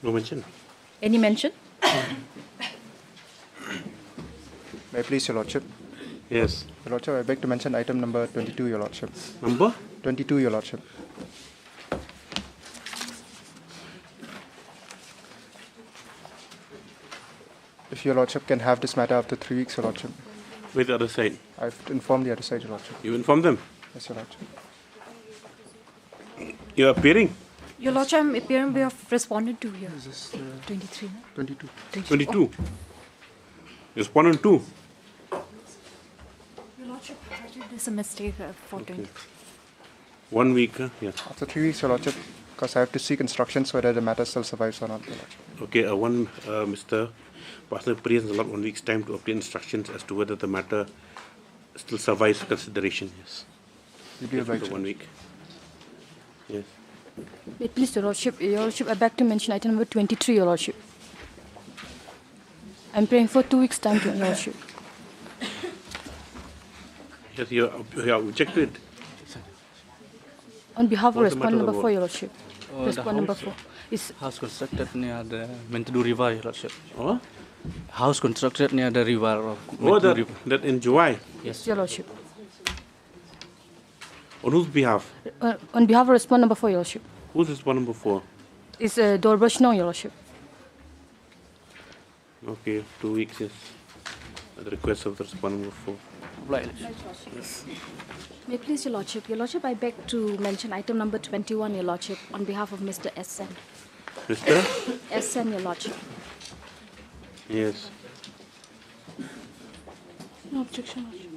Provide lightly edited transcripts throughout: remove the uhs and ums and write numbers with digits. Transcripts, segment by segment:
No mention. Any mention? May I please, Your Lordship? Yes. Your Lordship, I beg to mention item number 22, Your Lordship. Number? 22, Your Lordship. If Your Lordship can have this matter after 3 weeks, Your Lordship. With the other side. I've informed the other side, Your Lordship. You inform them? Yes, Your Lordship. You are appearing? Your Lordship, I'm appearing. We have responded to here. Is this 23, no? 22? 22. Respondent 2. Your Lordship, there's a mistake for 20. 1 week, huh? Yes. After 3 weeks, Your Lordship, because I have to seek instructions whether the matter still survives or not, Your Lordship. Okay, Mr. Personal Priest has allowed 1 week's time to obtain instructions as to whether the matter still survives for consideration. Yes. You'll be obliged. 1 week. Yes. Please, Your Lordship, I beg to mention item number 23, Your Lordship. I'm praying for 2 weeks' time, Your Lordship. Yes, you have objected. On behalf of What's the respondent matter number 4, Your Lordship. Respondent number 4. Is House constructed near the Maintainability river, Your Lordship. Oh? House constructed near the river of Oh, Maintainability. that in July. Yes. Your Lordship. On whose behalf? On behalf of respondent number 4, Your Lordship. Who's respondent number 4? Is Dorbashno, Your Lordship. Okay, 2 weeks, yes. At the request of the respondent number 4. May it please, Your Lordship. Your Lordship, I beg to mention item number 21, Your Lordship, on behalf of Mr. S.N. Mr.? S.N., Your Lordship. Yes. No objection, Lordship.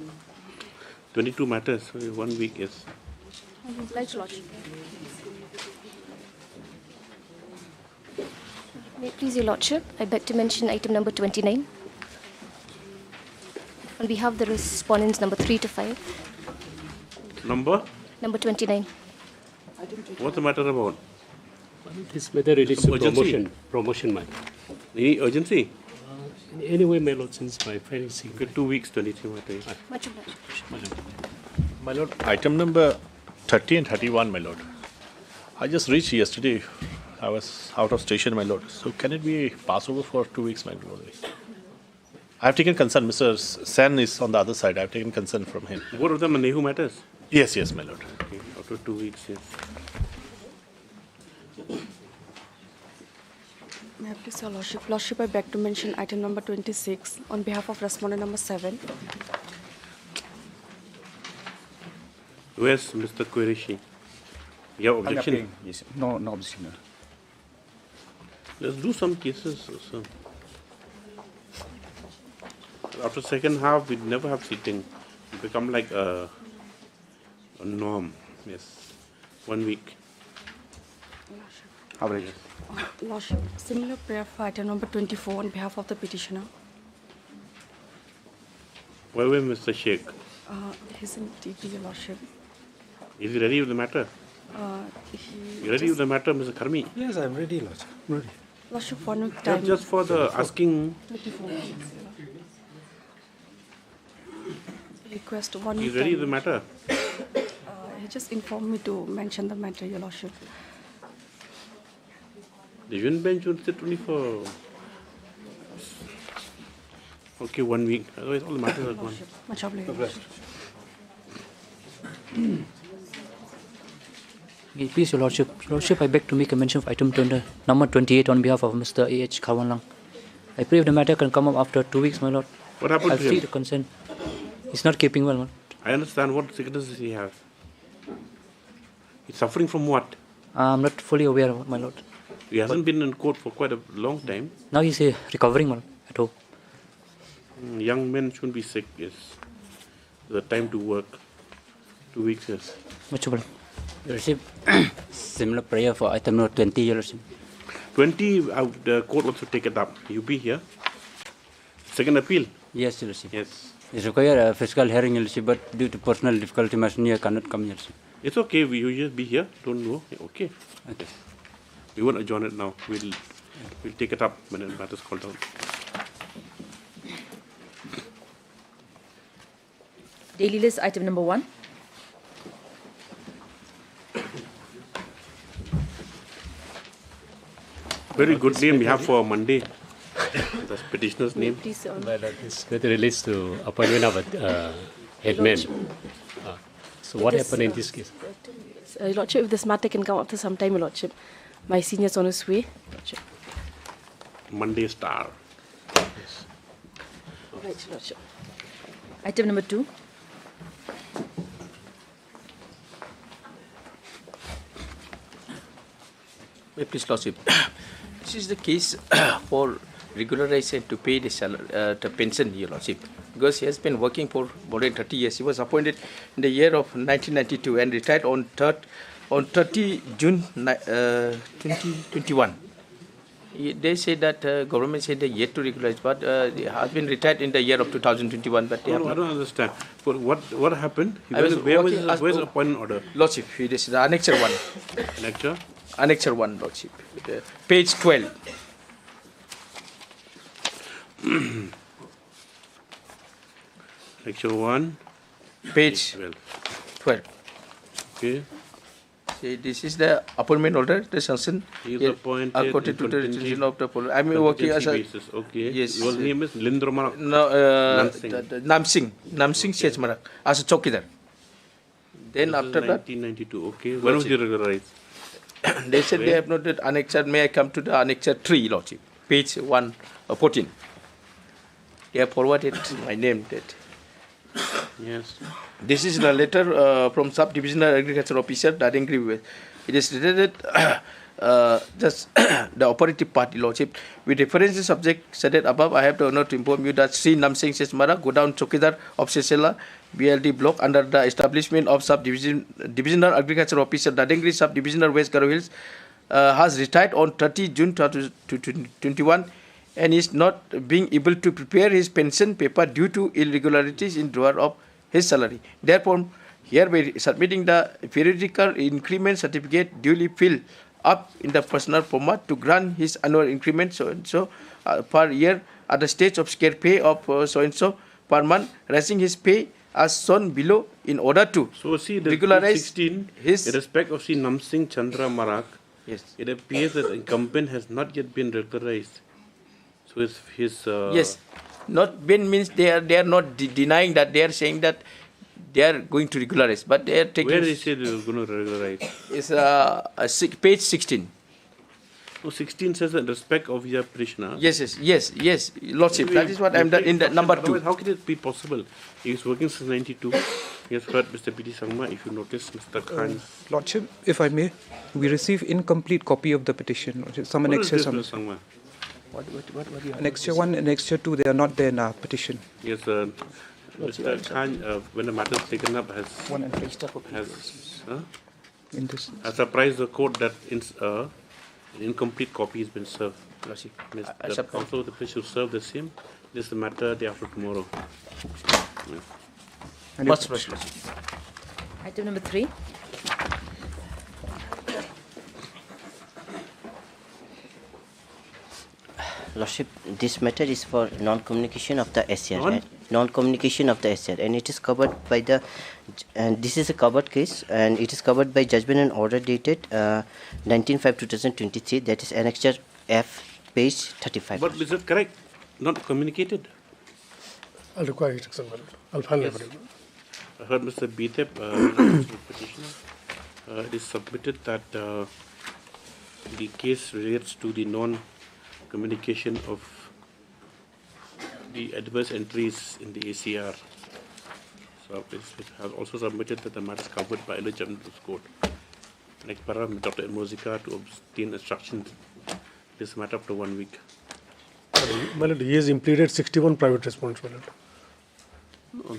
22 matters, 1 week, yes. Obliged, Lordship. May it please, Your Lordship, I beg to mention item number 29. On behalf of the respondents number 3 to 5. Number? Number 29. What's the matter about? This matter relates to Urgency. promotion matter. Any urgency? Anyway, my lord, since my file is Okay, 2 weeks, 23 matters. Much obliged. My lord, item number 30 and 31, my lord. I just reached yesterday. I was out of station, my lord. So can it be Passover for 2 weeks, my lord? I have taken consent. Mr. Sen is on the other side. I have taken consent from him. Both of them are Nehu matters? Yes, yes, my lord. Okay, after 2 weeks, yes. May I please, Your Lordship? Lordship, I beg to mention item number 26 on behalf of respondent number 7. Where's Mr. Qureshi? You have objection? Yes, no objection. Let's do some cases also. After second half, we never have sitting. It become like a norm. Yes, 1 week. Average. Lordship, similar prayer for item number 24 on behalf of the petitioner. Where will Mr. Sheikh? He's in DP, Your Lordship. Is he ready with the matter? You ready with the matter, Mr. Karmi? Yes, I'm ready, Lord. I'm ready. Lordship, 1 week time. Just for the asking. 24. Request 1 week He's ready with the time. matter. He just informed me to mention the matter, Your Lordship. The union bench would say 24. Okay, 1 week. Otherwise, all the matters are gone. Much obliged. Please, Your Lordship. Your Lordship, I beg to make a mention of item number 28 on behalf of Mr. A.H. Kawanlang. I pray if the matter can come up after 2 weeks, my lord. What happened I'll to seek him? the consent. He's not keeping well, man. I understand what sickness does he have. He's suffering from what? I'm not fully aware, my lord. He hasn't been in court for quite a long time. Now he's recovering, man, at home. Young men shouldn't be sick, yes. The time to work. 2 weeks, yes. Much obliged. Your Lordship, similar prayer for item number 20, Your Lordship. 20, the court also take it up. You be here. Second appeal? Yes, Your Lordship. Yes. It's required a physical hearing, Your Lordship, but due to personal difficulty, my senior cannot come, Your Lordship. It's okay, you just be here. Don't know. Okay. Okay. We won't adjourn it now. We'll take it up when the matter is called down. Daily list item number 1. Very good name you have for Monday. That's petitioner's name. Please, Well, this matter relates to appointment of a headman. So what happened in this case? Your Lordship, if this matter can come after some time, Your Lordship. My senior's on his way. Lordship. Monday Star. Right, Your Lordship. item number 2. Please, Lordship. This is the case for regularization to pay the pension, Your Lordship, because he has been working for more than 30 years. He was appointed in the year of 1992 and retired on 30 June 2021. They say that government said they yet to regularize, but he has been retired in the year of 2021. But they have I don't understand. But what happened? where's the appointment order? Lordship, it is the Annexure 1. Lecture? Annexure 1, Lordship. Page 12. Lecture 1. Page 12. Okay. See, this is the appointment order, the sanction. He is Here, appointed according to the decision of the police. I mean, working as a. basis. Okay. Yes. Your name is Lindromar. No, Namsing. Namsing Shechmarak as a chokidar. Then after that, 1992. Okay. When was he regularized? they said they have noted annexure. May I come to the annexure 3, Lordship, page 14. They have forwarded my name. That. Yes. This is the letter from Subdivisional Agriculture Officer Dadingri. It is related just the operative party, Lordship. With reference to the subject stated above, I have the honor to inform you that Sri Namsing Sesmara, Godown Chokidar of Sesela, BLD block under the establishment of Divisional Agriculture Officer Dadingri Subdivisional West Garo Hills has retired on 30 June 2021 and is not being able to prepare his pension paper due to irregularities in drawer of his salary. Therefore, hereby submitting the periodical increment certificate duly filled up in the personal format to grant his annual increment so per year at the stage of scale pay of so and so per month, raising his pay as shown below in order to regularize 16, his. in respect of Sri Namsing Chandra Marak, Yes. it appears that the incumbent has not yet been regularized. So his Yes, not been means they are not denying that, they are saying that they are going to regularize, but they are taking. Where they say they are going to regularize? It's page 16. No, 16 says in respect of your petitioner. Yes, Lordship. That is what I'm done in the number 2. Otherwise, how can it be possible? He is working since 92. He has heard Mr. P.T. Sangma. If you notice, Mr. Khan. Lordship, if I may, we receive incomplete copy of the petition. Some What is annexure, this, some Mr. Sangma? What do you have? annexure 1 and annexure 2, they are not there in our petition. Yes, Mr. Khan, when the matter is taken up, has In this. surprised the court that an incomplete copy has been served. Lordship. Also, the place should serve the same. This is the matter day after tomorrow. And First, if- Lordship. Item number 3. Lordship, this matter is for non-communication of the SCR. Non? Non-communication of the SCR, and it is covered by the. And this is a covered case, and it is covered by judgment and order dated 19/5/2023. That is annexure F, page 35. But is it correct? Not communicated. I'll require it, sir. I'll file Yes. everything. I heard Mr. Bitep, petitioner, it is submitted that the case relates to the non-communication of the adverse entries in the ACR. So it has also submitted that the matter is covered by eligibility to court. Like para Dr. Mozika to obtain instruction this matter after 1 week. My lord, he has implemented 61 private respondents, my lord. No,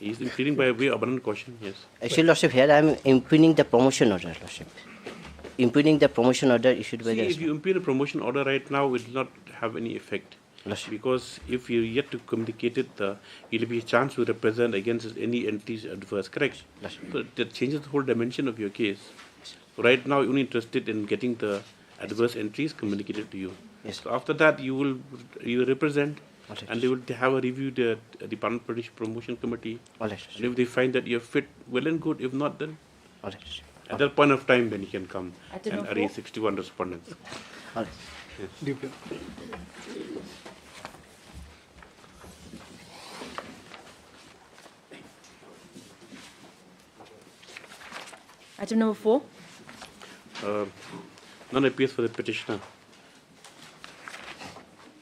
he is impeding by way of abundant caution, yes. Actually, Lordship, here I am impugning the promotion order, Lordship. Impugning the promotion order issued by See, the. if you impede a promotion order right now, it will not have any effect. Lordship. Because if you yet to communicate it, there will be a chance to represent against any entities adverse, correct? Lordship. So that changes the whole dimension of your case. Right now, you're only interested in getting the adverse entries communicated to you. Yes. So after that, you will represent, Alright. and they will have a review, the Department of Promotion Committee. All right. And if they find that you're fit, well and good. If not, then All right. At that point of time, then he can come Item and number array 4. 61 respondents. All right. Yes. Item number 4. None appears for the petitioner.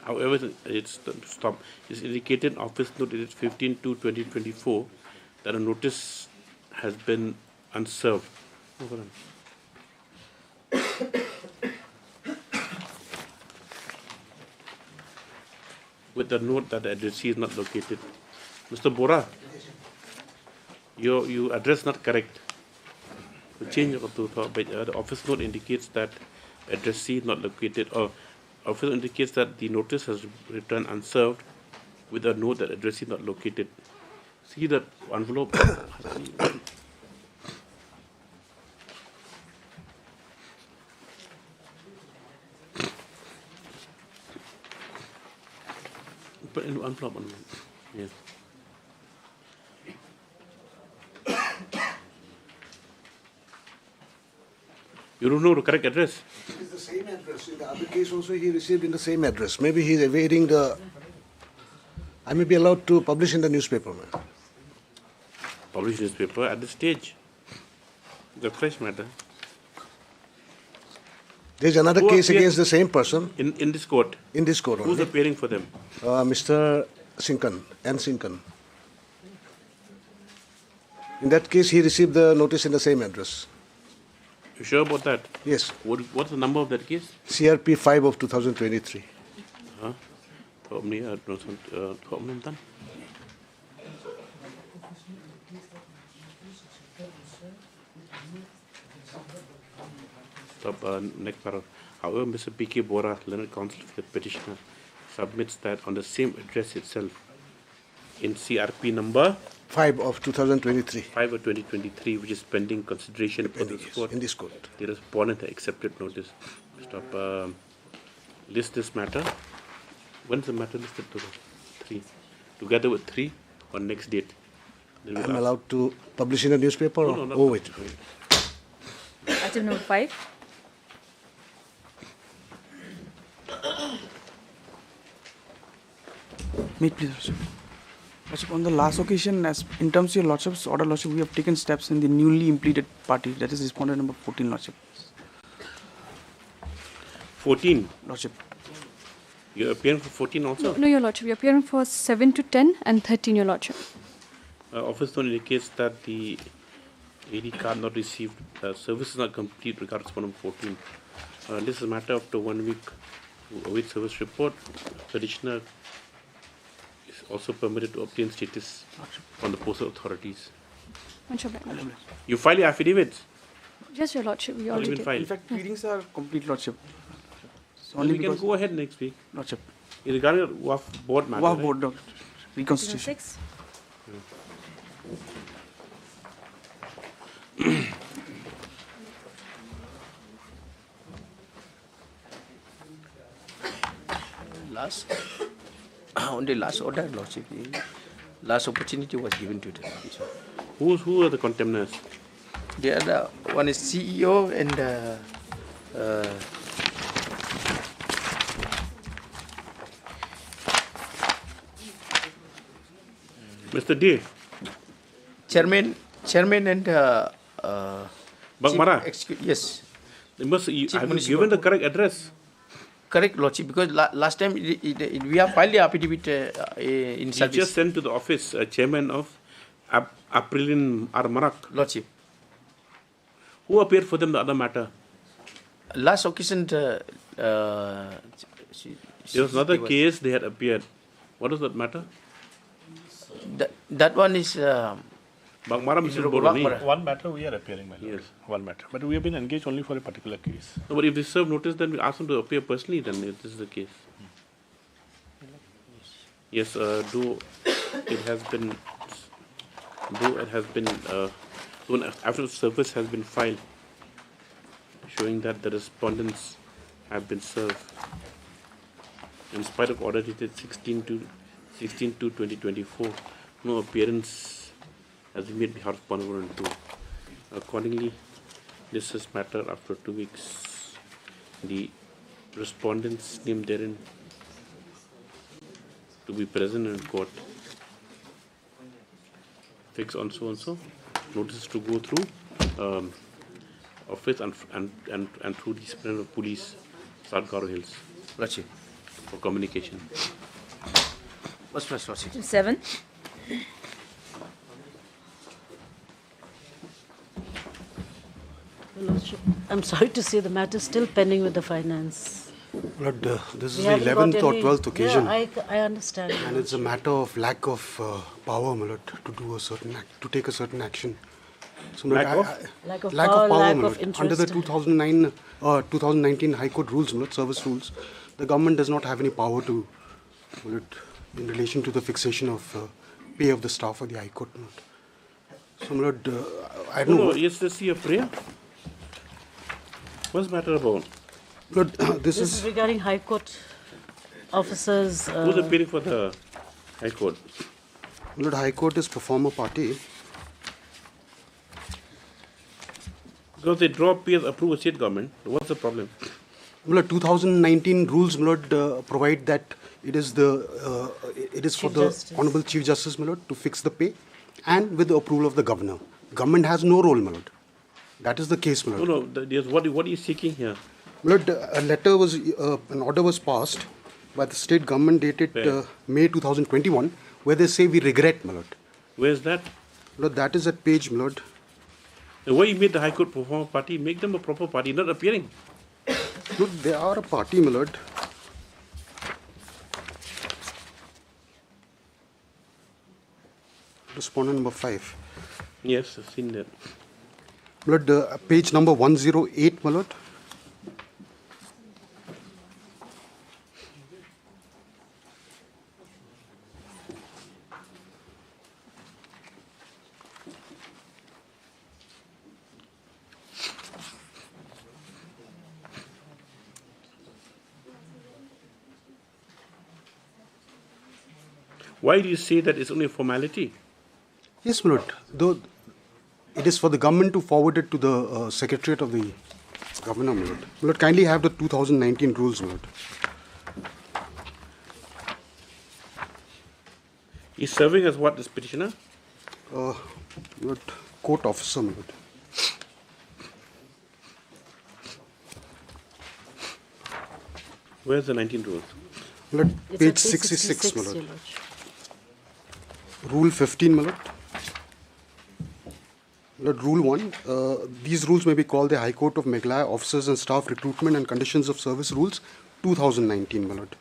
However, it's indicated in Office Note dated 15/2/2024 that a notice has been unserved. Oh, hold on. With the note that the addressee is not located. Mr. Bora, your address not correct. The change of the office note indicates that addressee is not located, or office indicates that the notice has returned unserved with a note that addressee is not located. See that envelope? Put in envelope. Yes. You don't know the correct address? It is the same address. In the other case also he received in the same address. Maybe he is evading the... I may be allowed to publish in the newspaper, man. Publish newspaper at this stage. The fresh matter. There is another case against the same person. In this court? In this court only. Who's appearing for them? Mr. Sinkan, N. Sinkan. In that case, he received the notice in the same address. You sure about that? Yes. What's the number of that case? CRP 5 of 2023. Stop, next paragraph. However, Mr. P.K. Bora, learned counsel for the petitioner, submits that on the same address itself, in CRP number 5 of 2023. 5 of 2023, which is pending consideration for this court. In this court. The respondent accepted notice. Stop. List this matter. When is the matter listed to 3? Together with 3 on next date. I'm allowed to publish in a newspaper? No, no, oh, wait. Item number 5. May please, Lordship. Lordship, on the last occasion, as in terms of your Lordship's order, Lordship, we have taken steps in the newly impleted party, that is Respondent number 14, Lordship. 14? Lordship. You're appearing for 14 also? No, Your Lordship. We are appearing for 7 to 10 and 13, Your Lordship. Office note indicates that the AD card not received, service is not complete regarding Respondent 14. This is a matter after 1 week to await service report. Petitioner is also permitted to obtain status from the postal authorities. You file your affidavits? Yes, Your Lordship. We already did. filed. In fact, pleadings are complete, Lordship. So we can go ahead next week. Lordship. Regarding WAF board matter. WAF right? board, Doctor. Reconstitution. 6. Last, only last order, Lordship. Last opportunity was given to them. So, who are the contemners? The other one is CEO and Mr. D. Chairman and Bagmara? Yes. Have you given the correct address? Correct, Lordship, because last time we have filed the affidavit in service. You just sent to the office chairman of Aprilin Armarak. Lordship. Who appeared for them the other matter? Last occasion, there was another case they had appeared. What was that matter? That one is... Bagmara, one matter we are appearing, my lord. Yes. One matter. But we have been engaged only for a particular case. No, but if they serve notice, then we ask them to appear personally, then if this is the case. Yes, though it has been, after the service has been filed, showing that the respondents have been served. In spite of order dated 16/2/2024, no appearance has been made behalf of 1 and 2. Accordingly, This is matter after 2 weeks. The respondent's name therein to be present in court. Fix on so and so. Notices to go through office and through the Superintendent of Police, South Garo Hills. Lordship. For communication. What's first, Lordship? 7. Lordship, I'm sorry to say the matter is still pending with the finance. Lord, this is We the haven't got 11th or any- 12th occasion. Yeah, I understand. And it's a matter of lack of power, my lord, to do a certain to take a certain action. So, my lord, Lack of lack power, of power, lack my of lord. Under the interest. 2019 High Court rules, my lord, service rules, the government does not have any power to, my lord, in relation to the fixation of pay of the staff of the High Court, my lord. So, my lord, I don't know. No, is this your prayer? What's the matter about? Lord, This is regarding High Court officers. Who's appearing for the High Court? Lord, High Court is performer party. Because they draw peers approve a state government. What's the problem? Lord, 2019 rules, my lord, provide that it is for the Honorable Chief Justice, my lord, to fix the pay, and with the approval of the governor. Government has no role, my lord. That is the case, my lord. No, what are you seeking here? My lord, a letter was, an order was passed by the state government dated May 2021, where they say we regret, my lord. Where is that? Lord, that is at page, my lord. And why you made the High Court perform a party? Make them a proper party, not appearing. Look, they are a party, my lord. Respondent number 5. Yes, I've seen that. My lord, page number 108, my lord. Why do you say that it's only a formality? Yes, my lord. Though it is for the government to forward it to the Secretariat of the Governor, my lord. My lord, kindly have the 2019 rules, my lord. He's serving as what, this petitioner? My lord, court officer, my lord. Where's the 19 rules? My lord, It's page at 66, my lord. Your Lordship. Rule 15, my lord. Lord, Rule 1, these rules may be called the High Court of Meghalaya Officers and Staff Recruitment and Conditions of Service Rules 2019, my lord.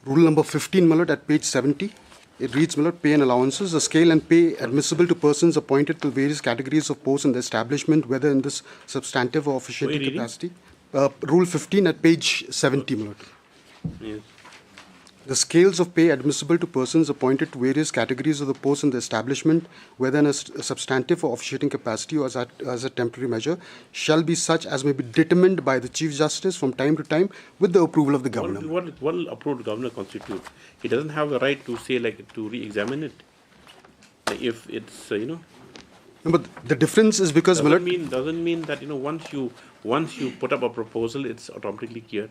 Rule number 15, my lord, at page 70. It reads, my lord, pay and allowances. The scale and pay admissible to persons appointed to various categories of posts in the establishment, whether in this substantive or officiating capacity. Rule 15 at page 70, my lord. Yes. The scales of pay admissible to persons appointed to various categories of the posts in the establishment, whether in a substantive or officiating capacity or as a temporary measure, shall be such as may be determined by the Chief Justice from time to time with the approval of the Governor. What will approve the Governor constitute? He doesn't have a right to say, like, to re-examine it. Like if it's, No, but the difference is because doesn't mean that, once you put up a proposal, it's automatically cleared.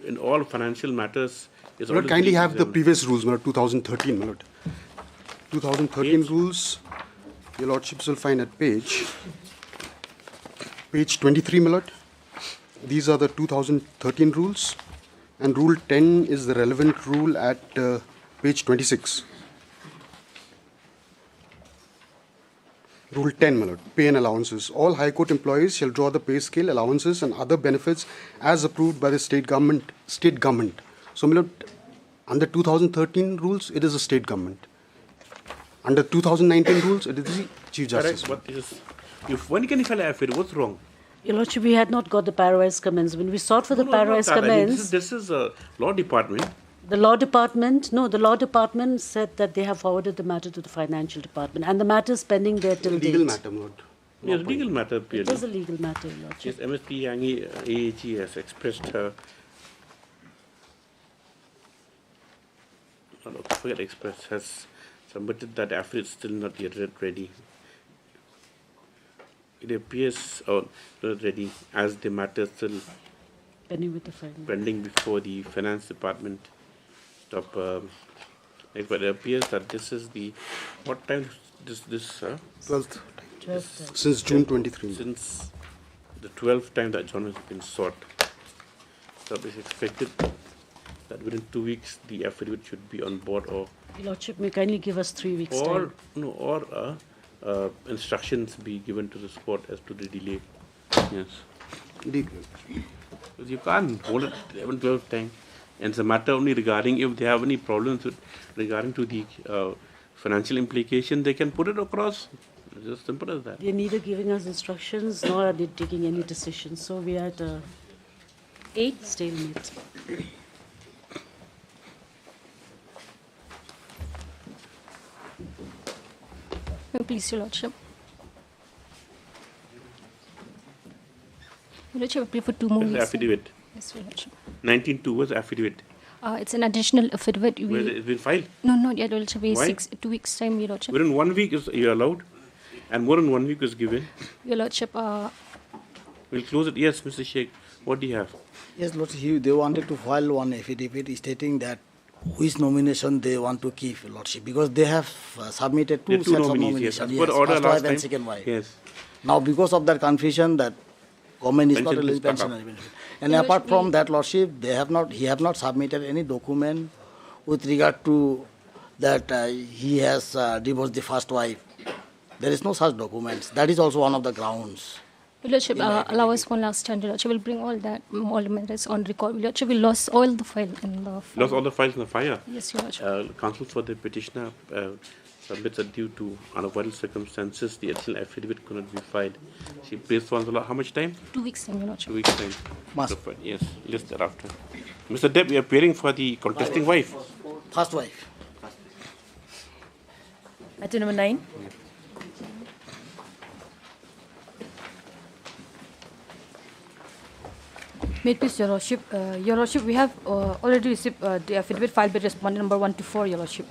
In all financial matters, it's my lord, always kindly have the re-examined. previous rules, my lord, 2013, my lord. 2013 rules, your lordships will find at page 23, my lord. These are the 2013 rules, and Rule 10 is the relevant rule at page 26. Rule 10, my lord, pay and allowances. All High Court employees shall draw the pay scale, allowances, and other benefits as approved by the state government. So, my lord, under 2013 rules, it is the state government. Under 2019 rules, it is the Chief Justice. Correct. When can you file an affidavit? What's wrong? Your Lordship, we had not got the paravised comments. When we sought for the paravised comments, this is a law department. the law department said that they have forwarded the matter to the financial department, and the matter is pending there till date. Legal matter, my lord. Yes, legal matter, It purely. is a legal matter, Your Lordship. Yes, MSP Yangi AAG has expressed her. Has submitted that affidavit still not yet ready. it appears already as the matter still Pending with the finance. pending before the finance department. Stop. But it appears that this is the what time? This 12th. 12th. Since June 23. Since the 12th time that John has been sought. So it's expected that within 2 weeks the affidavit should be on board, or Your Lordship, may kindly give us 3 weeks or time. no, or instructions be given to the court as to the delay. Yes. Because you can't hold it 11, 12 times. And it's a matter only regarding if they have any problems with regarding to the financial implication, they can put it across. It's as simple as that. They're neither giving us instructions nor are they taking any decisions. So we are at a stalemate. Please, Your Lordship. Your Lordship, I play for 2 more Where's the weeks. affidavit? Yes, Your Lordship. 19.2 was the affidavit. It's an additional affidavit. Where it's been filed. No, not yet, Your Lordship. Why? 2 weeks' time, Your Lordship. Within 1 week is you're allowed, and more than 1 week is given. Your Lordship, We'll close it. Yes, Mr. Sheikh. What do you have? Yes, Lordship, they wanted to file one affidavit stating that which nomination they want to keep, Lordship, because they have submitted There two are two sets of nominees, yes. nominations. As per order first last wife time. and second wife. Yes. Now, because of that confusion, that government is not Pension is releasing cut pension off. benefit. And apart from that, Lordship, he have not submitted any document with regard to that he has divorced the first wife. There is no such documents. That is also one of the grounds. Your Lordship, allow us one last time, Your Lordship. We'll bring all the matters on record. Your Lordship, we lost all the file in the file. Lost all the files in the fire. Yes, Your Lordship. Counsel for the petitioner submits that due to unavoidable circumstances, the additional affidavit could not be filed. She placed for how much time? 2 weeks time, Your 2 Lordship. weeks time. Must. Yes, list thereafter. Mr. Deb, we are appearing for the contesting wife. First wife. Item number 9. May it please, Your Lordship. Your Lordship, we have already received the affidavit filed by Respondent number 1 to 4, Your Lordship.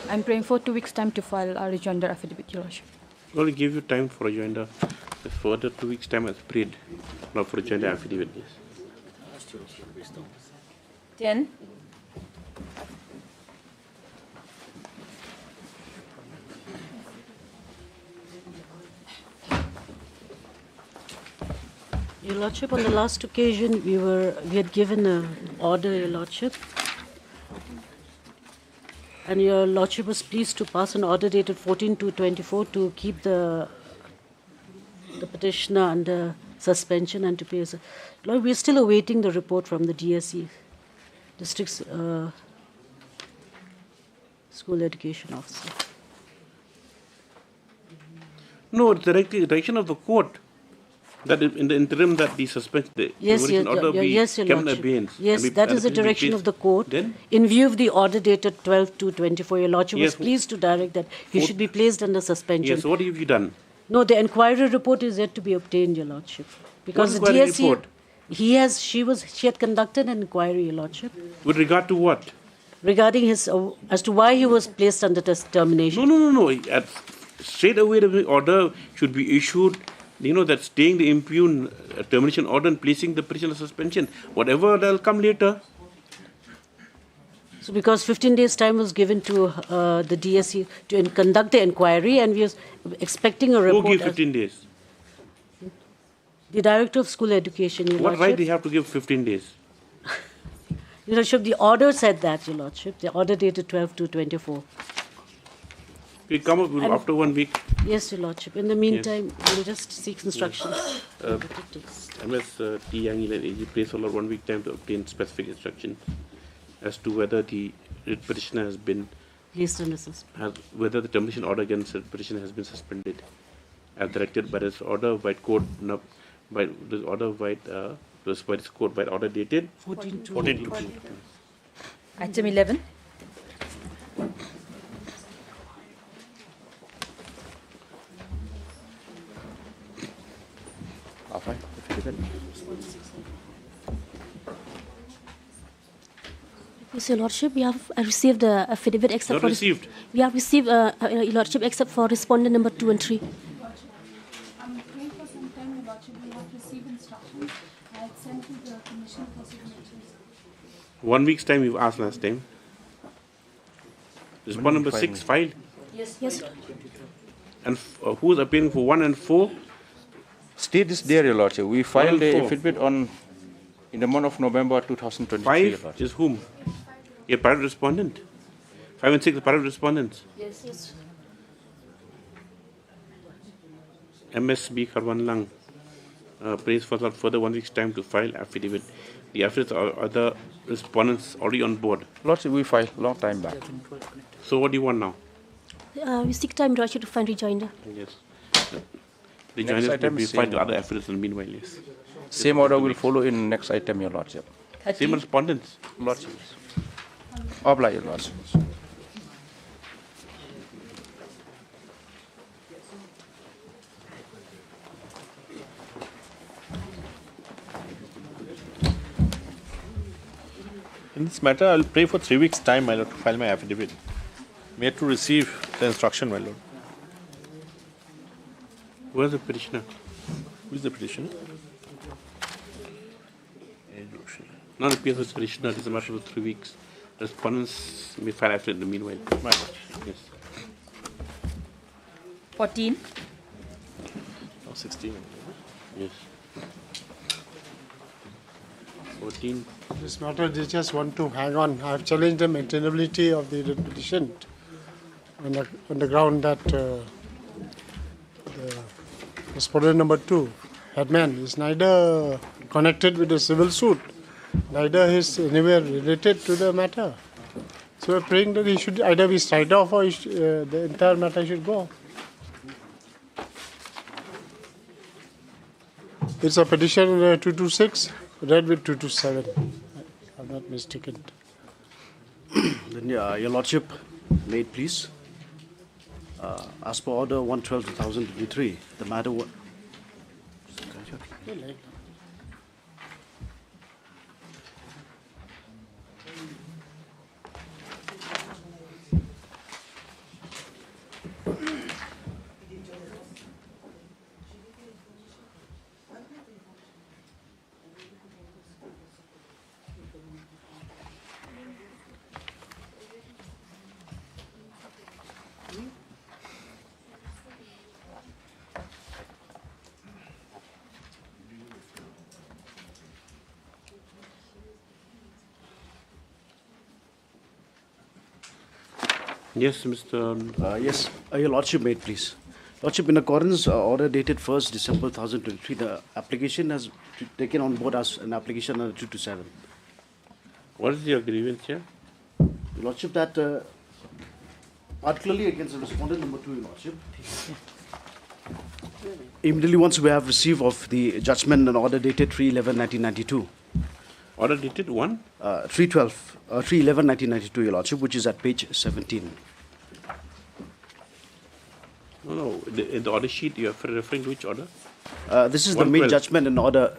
I'm praying for 2 weeks' time to file our rejoinder affidavit, Your Lordship. We only give you time for rejoinder. The further 2 weeks' time as prayed. Not for rejoinder affidavit, yes. 10. Your Lordship, on the last occasion, we had given an order, Your Lordship, and Your Lordship was pleased to pass an order dated 14/2/24 to keep the petitioner under suspension and to pay. Lord, we are still awaiting the report from the DSE, District School Education Officer. No, it's the direction of the court. That in the interim that the suspension, the Yes, termination order be yes, Your kept in Lordship. abeyance. Yes, And that and is the it will be direction of placed- the court. Then? In view of the order dated 12/2/24, Your Lordship was Yes. pleased to direct that he should be placed under suspension. Yes, what have you done? No, the inquiry report is yet to be obtained, Your Lordship. Because the inquiry DSE, report? she had conducted an inquiry, Your Lordship, With regard to what? regarding his, as to why he was placed under termination. No. Straight away the order should be issued. You know, that staying the impugn termination order and placing the petitioner suspension. Whatever, that'll come later. So because 15 days time was given to the DSE to conduct the inquiry, and we are expecting a Who report. gives 15 days? The Director of School Education, Your What right Lordship. they have to give 15 days? Your Lordship, the order said that, Your Lordship. The order dated 12/2/24. We come up with And- after 1 week. Yes, Your Lordship. In the meantime, we'll just seek instructions. MS T. Yangil and AG place allowed 1 week time to obtain specific instructions as to whether the petitioner has been Placed under suspension. whether the termination order against the petitioner has been suspended, as directed by this order by court by this order by this court by order dated 14/2. Item 11. Yes, Your Lordship, we have received affidavit except Not for... received. We have received, Your Lordship, except for Respondent number 2 and 3. 1 week's time you've asked last time. Respondent number 6 filed. Yes. Yes. And who is appearing for 1 and 4? State is there, Your Lordship. We filed and a four. affidavit in the month of November 2023. 5 is whom? A private respondent. 5 and 6 are private respondents. Yes. Yes. MSB Karwanlang prays for further 1 week's time to file affidavit. The affidavits are other respondents already on board. Lordship, we filed long time back. So what do you want now? We seek time, Your Lordship, to find rejoinder. Yes. Rejoinders will item be is filed to same. other affidavits in the meanwhile, yes. Same order will follow in next item, Your Lordship. Same respondents. Lordship. Oblige, Your Lordship. In this matter, I will pray for 3 weeks' time, my lord, to file my affidavit. May to receive the instruction, my lord. Who is the petitioner? Who is the petitioner? Not appears as petitioner. It is a matter of 3 weeks. Respondents may file affidavit in the meanwhile. My lord. Yes. 14. Oh, 16. Yes. 14. This matter, they just want to hang on. I have challenged the maintainability of the petition on the ground that the respondent number 2, Headman, is neither connected with the civil suit, neither is anywhere related to the matter. So we're praying that he should either be striked off or the entire matter should go. It's a petition 226, read with 227. I'm not mistaken. Then, Your Lordship, may it please. As per Order 112/2023, the matter. Yes, Mr. Yes, Your Lordship, may it please. Lordship, in accordance, order dated 1st December 2023, the application has taken on board as an application under 227. What is your grievance here? Your Lordship, that particularly against the respondent number 2, Your Lordship. Immediately once we have received of the judgment and order dated 3/11/1992. Order dated 1? 3/11/1992, Your Lordship, which is at page 17. No, in the order sheet, you are referring to which order? This is the main 112. judgment and order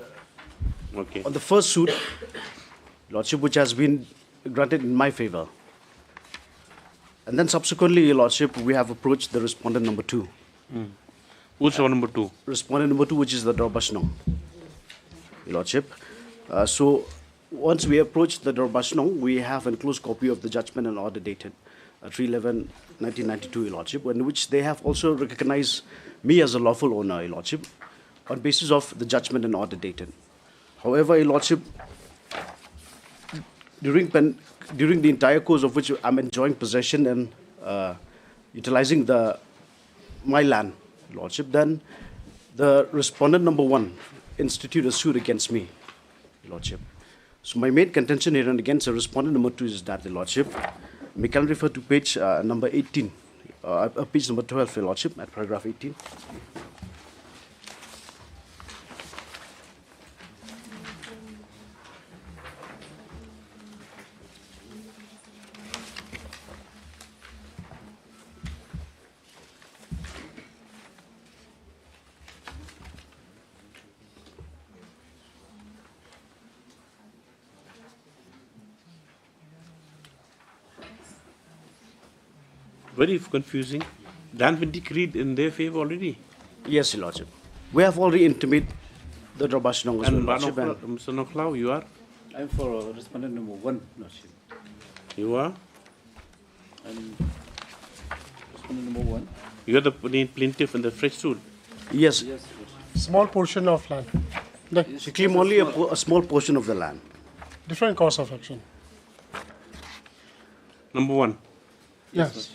Okay. on the first suit, Lordship, which has been granted in my favor. And then subsequently, Your Lordship, we have approached the respondent number 2. Who's number 2? Respondent number 2, which is the Dorbashnong, Your Lordship. So once we approach the Dorbashnong, we have a enclosed copy of the judgment and order dated 3/11/1992, Your Lordship, in which they have also recognized me as a lawful owner, Your Lordship, on basis of the judgment and order dated. However, Your Lordship, during the entire course of which I'm enjoying possession and utilizing my land, Your Lordship, then the respondent number 1 instituted a suit against me, Your Lordship. So my main contention here and against the respondent number 2 is that, Your Lordship, we can refer to page number 18, page number 12, Your Lordship, at paragraph 18. Very confusing. That been decreed in their favor already. Yes, Your Lordship. We have already intimated the Dorbashnong as well, And Lordship. Mr. Noklau, you are? I'm for respondent number 1, Lordship. You are? I'm respondent number 1. You are the plaintiff in the fresh suit? Yes. Small portion of land. She claimed only a small portion of the land. Different cause of action. Number 1. Yes.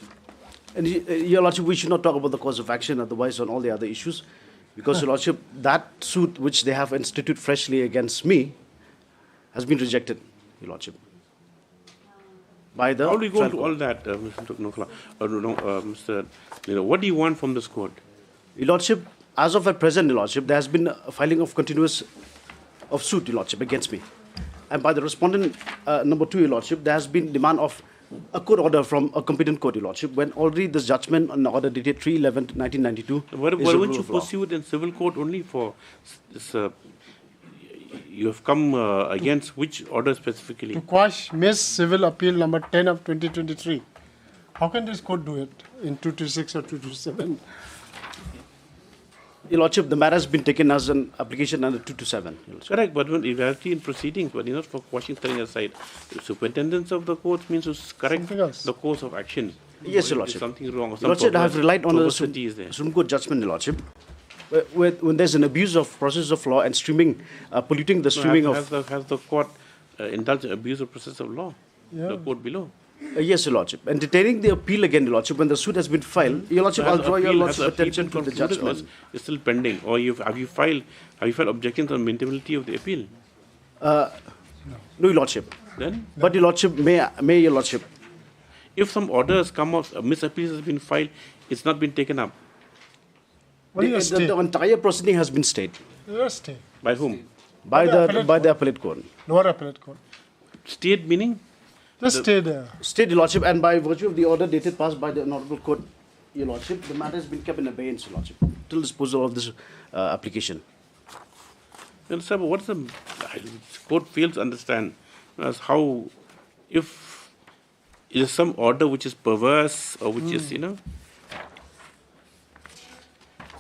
And Your Lordship, we should not talk about the cause of action, otherwise on all the other issues, because Your Lordship, that suit which they have instituted freshly against me has been rejected, Your Lordship. By the How do you go trial into court. all that, Mr. Nokla? Mr. What do you want from this court? Your Lordship, as of at present, Your Lordship, there has been a filing of continuous of suit, Your Lordship, against me. And by the respondent number 2, Your Lordship, there has been demand of a court order from a competent court, Your Lordship, when already this judgment on order dated 3/11/1992. Why won't you pursue it in civil court only for this? You have come against which order specifically? To quash Miss Civil Appeal number 10 of 2023. How can this court do it in 226 or 227? Your Lordship, the matter has been taken as an application under 227. Correct, but when evaluating in proceedings, but not for quashing thing aside. Superintendence of the court means to correct the course of action. Yes, Your Or Lordship. something wrong. Or Your Lordship, I have relied on the perversity is there. Supreme Court judgment, Your Lordship. When there's an abuse of process of law and streaming, polluting the streaming Has the court indulged in abuse of process of law? The court below. Yes, Your Lordship. Entertaining the appeal again, Your Lordship, when the suit has been filed, Your Lordship, I'll draw Your Lordship's attention to the judgment. It's still pending. Or have you filed objections on maintainability of the appeal? No, Your Lordship. Then? But Your Lordship, may Your Lordship. If some orders come out, a misappeal has been filed, it's not been taken up. The entire proceeding has been stayed. Stay. By whom? By the appellate court. Lower appellate court. Stayed meaning? Just stay there. Stayed, Your Lordship, and by virtue of the order dated passed by the Honorable Court, Your Lordship, the matter has been kept in abeyance, Your Lordship, till disposal of this application. Well, sir, what the court fails to understand is how, if it is some order which is perverse or which is,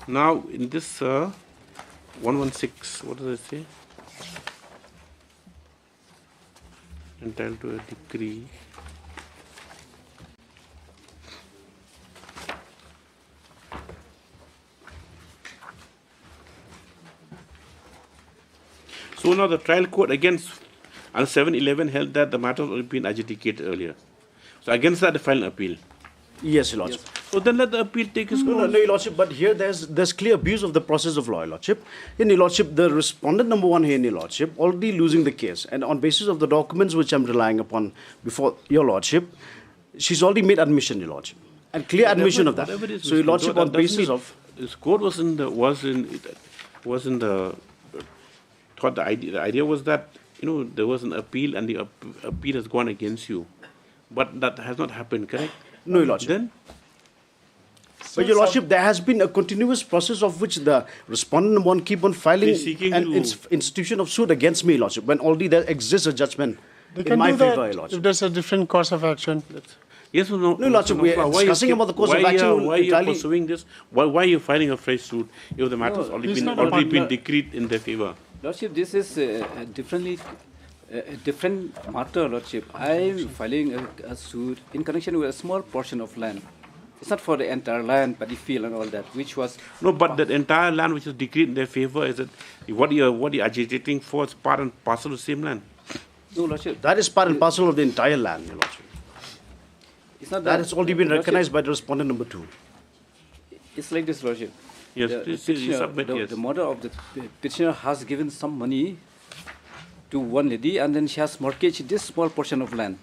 now in this 116, what does it say? Entitled to a decree. So now the trial court against on 7/11 held that the matter had been adjudicated earlier. So against that, they filed an appeal. Yes, Your Lordship. So then let the appeal take its course. No, Your Lordship, but here there's clear abuse of the process of law, Your Lordship. In Your Lordship, the respondent number 1 here in Your Lordship already losing the case, and on basis of the documents which I'm relying upon before Your Lordship, she's already made admission, Your Lordship, and clear admission of that. So Your Lordship, on basis of this court was in the thought the idea was that there was an appeal and the appeal has gone against you, but that has not happened, correct? No, Your Lordship. Then. But Your Lordship, there has been a continuous process of which the respondent one keep on filing an institution of suit against me, Your Lordship, when already there exists a judgment in my favor, Your Lordship. If there's a different course of action. Yes or no? No, Lordship, we are discussing about the course of action. Why are you pursuing this? Why are you filing a fresh suit if the matter has already been decreed in their favor? Lordship, this is a different matter, Lordship. I am filing a suit in connection with a small portion of land. It's not for the entire land, paddy field and all that, which was... No, but that entire land which is decreed in their favor, is it what you're agitating for is part and parcel of the same land? No, Lordship. That is part and parcel of the entire land, Your Lordship. It's not that has already been recognized by the respondent number 2. It's like this, Lordship. Yes, the mother of the petitioner has given some money to one lady, and then she has mortgaged this small portion of land.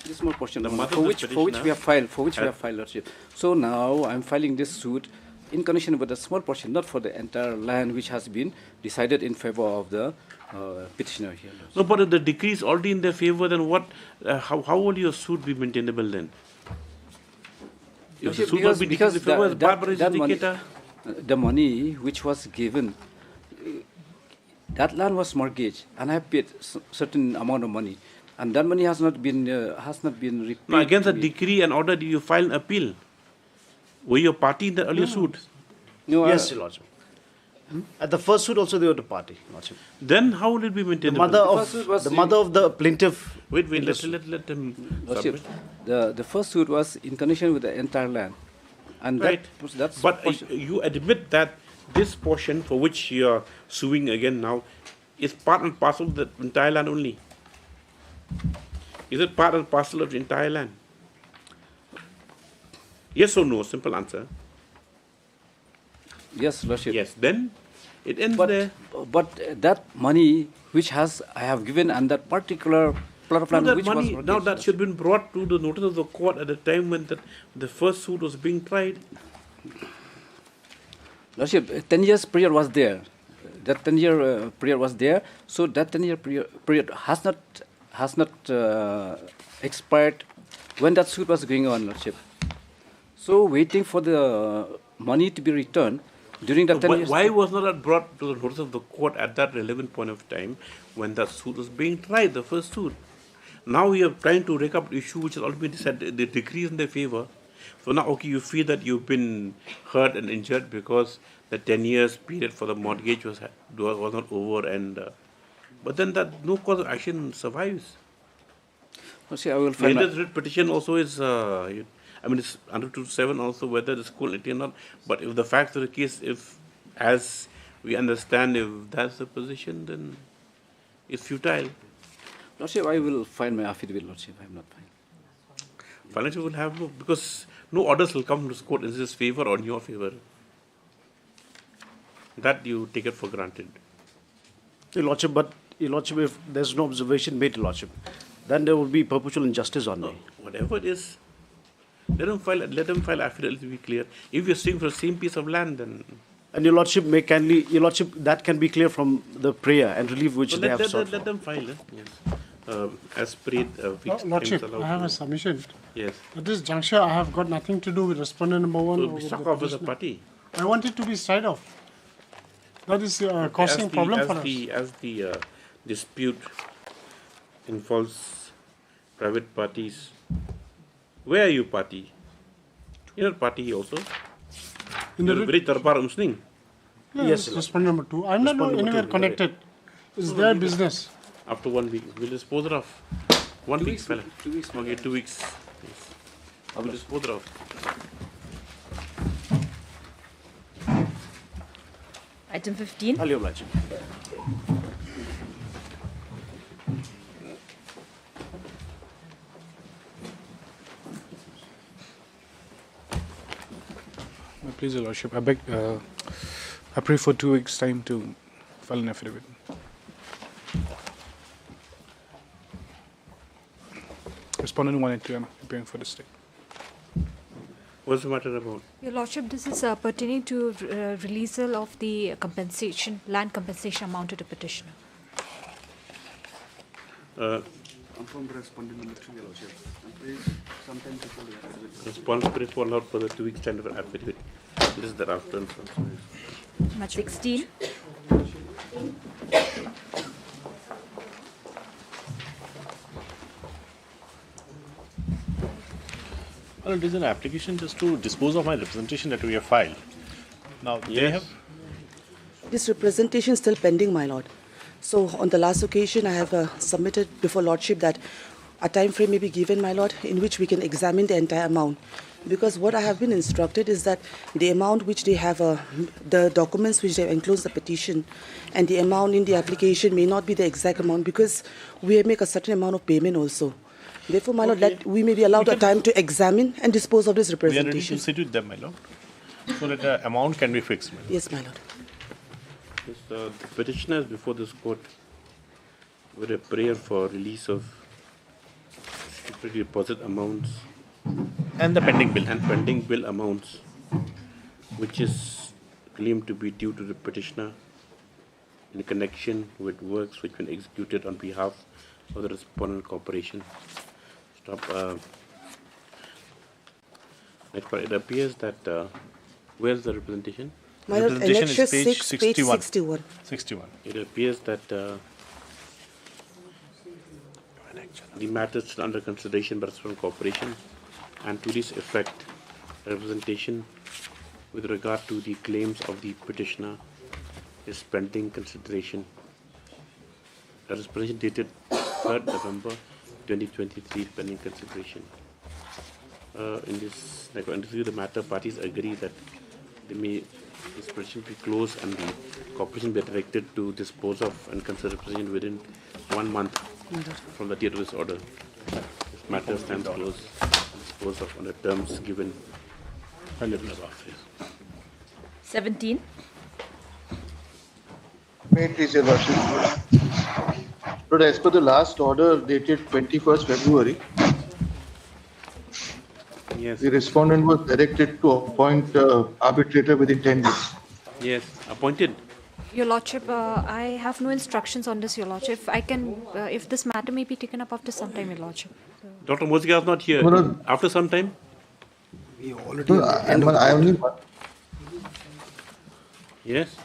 This small portion of land, for which we have filed, Lordship. So now I'm filing this suit in connection with a small portion, not for the entire land, which has been decided in favor of the petitioner here. Lordship. No, but if the decree is already in their favor, then what? How will your suit be maintainable then? If the suit will be decreed in favor, the money which was given, that land was mortgaged, and I paid certain amount of money, and that money has not been repaid. No, against the decree and order, did you file an appeal? Were you a party in the earlier suit? No, yes, Your Lordship. At the first suit also they were the party, Lordship. Then how will it be maintained? The mother of the plaintiff. Wait, let them Lordship, submit. the first suit was in connection with the entire land. And Right. that's But you admit that this portion for which you are suing again now is part and parcel of the entire land only. Is it part and parcel of the entire land? Yes or no? Simple answer. Yes, Lordship. Yes. Then it ends there. But that money which I have given and that particular plot of land that which money, was now that should have been brought to the notice of the court at the time when the first suit was being tried. Lordship, 10 years period was there. That 10-year period was there. So that 10-year period has not expired when that suit was going on, Lordship. So waiting for the money to be returned during that 10 years. Why was not that brought to the notice of the court at that relevant point of time when that suit was being tried, the first suit? Now we are trying to rake up the issue which has already been decided, the decrees in their favor. So now, okay, you feel that you've been hurt and injured because the 10 years period for the mortgage was not over, and but then that no cause of action survives. Well, see, I will find The writ petition also is, I mean, it's under 227 also, whether it's quality or not. But if the facts of the case, if as we understand, if that's the position, then it's futile. Lordship, I will find my affidavit, Lordship. I am not fine. Financial will have no, because no orders will come to this court in his favor or in your favor. That you take it for granted. Your Lordship, but Your Lordship, if there's no observation made, Your Lordship, then there will be perpetual injustice on me. Whatever it is, let them file affidavit to be clear. If you're suing for the same piece of land, then. And Your Lordship may kindly, Your Lordship, that can be clear from the prayer and relief which they have sought. Let them file, yes. As prayed, Lordship, I have a submission. Yes. At this juncture, I have got nothing to do with respondent number 1. So or with struck the off as a petitioner. party. I want it to be straight off. That is causing problem for us. As the dispute involves private parties, where are you party? You're not party also. You're very Tarbar Umsning. Yes, respondent number 2. I'm not anywhere connected. It's their business. After 1 week, we'll dispose it off. 1 week, fella. 2 weeks. Okay, 2 weeks. Yes. I will dispose it off. Item 15. I'll oblige. Please, Your Lordship, I pray for 2 weeks' time to file an affidavit. Respondent 1 and 2, I'm appearing for this state. What's the matter about? Your Lordship, this is pertaining to releasal of the compensation, land compensation amount to the petitioner. I'm from respondent number 3, Your Lordship. Sometime before the affidavit. Response brief for allowed for the 2 weeks time for affidavit. This is thereafter. 16. Well, it is an application just to dispose of my representation that we have filed. Now, they have. This representation is still pending, my lord. So, on the last occasion, I have submitted before lordship that a time frame may be given, my lord, in which we can examine the entire amount. Because what I have been instructed is that the amount which they have, the documents which they enclose the petition, and the amount in the application may not be the exact amount because we make a certain amount of payment also. Therefore, my lord, that we may be allowed a time to examine and dispose of this We are ready representation. to sit with them, my lord, so that the amount can be fixed. My lord. Yes, my lord. Yes, the petitioners before this court with a prayer for release of security deposit amounts and the pending bill amounts, which is claimed to be due to the petitioner in connection with works which been executed on behalf of the respondent corporation. It appears that where's the representation? My lord, annexure 6, page 61. 61. It appears that the matter is still under consideration by the respondent corporation, and to this effect, representation with regard to the claims of the petitioner is pending consideration. That is petition dated 3rd November 2023, pending consideration. In this interview, the matter parties agree that this petition be closed and the corporation be directed to dispose of and consider petition within 1 month from the date of this order. This matter stands closed and disposed of on the terms given above. 17. May it please your Lordship. But as per the last order dated 21st February, yes, the respondent was directed to appoint arbitrator within 10 days. Yes, appointed. Your Lordship, I have no instructions on this, Your Lordship. I can, if this matter may be taken up after some time, Your Lordship. Dr. Mozika is not here. No. After some time? We already I only. Yes.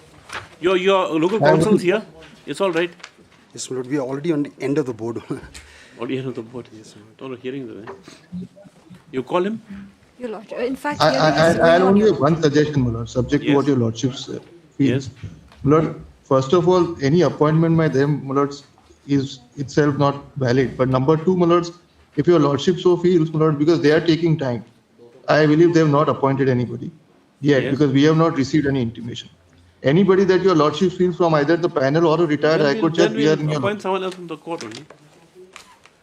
Your local council is here. It's all right. Yes, my lord. We are already on the end of the board. Already end of the board. Yes. Don't hearing the. You call him? Your Lordship, in fact, I only have one suggestion, my lord, subject to what your Lordship feels. Yes. My lord, first of all, any appointment by them, my lords, is itself not valid. But number two, my lords, if your Lordship so feels, my lord, because they are taking time, I believe they have not appointed anybody yet, because we have not received any intimation. Anybody that your Lordship feels from either the panel or a retired High Court judge, we are in your appoint someone else from the court only.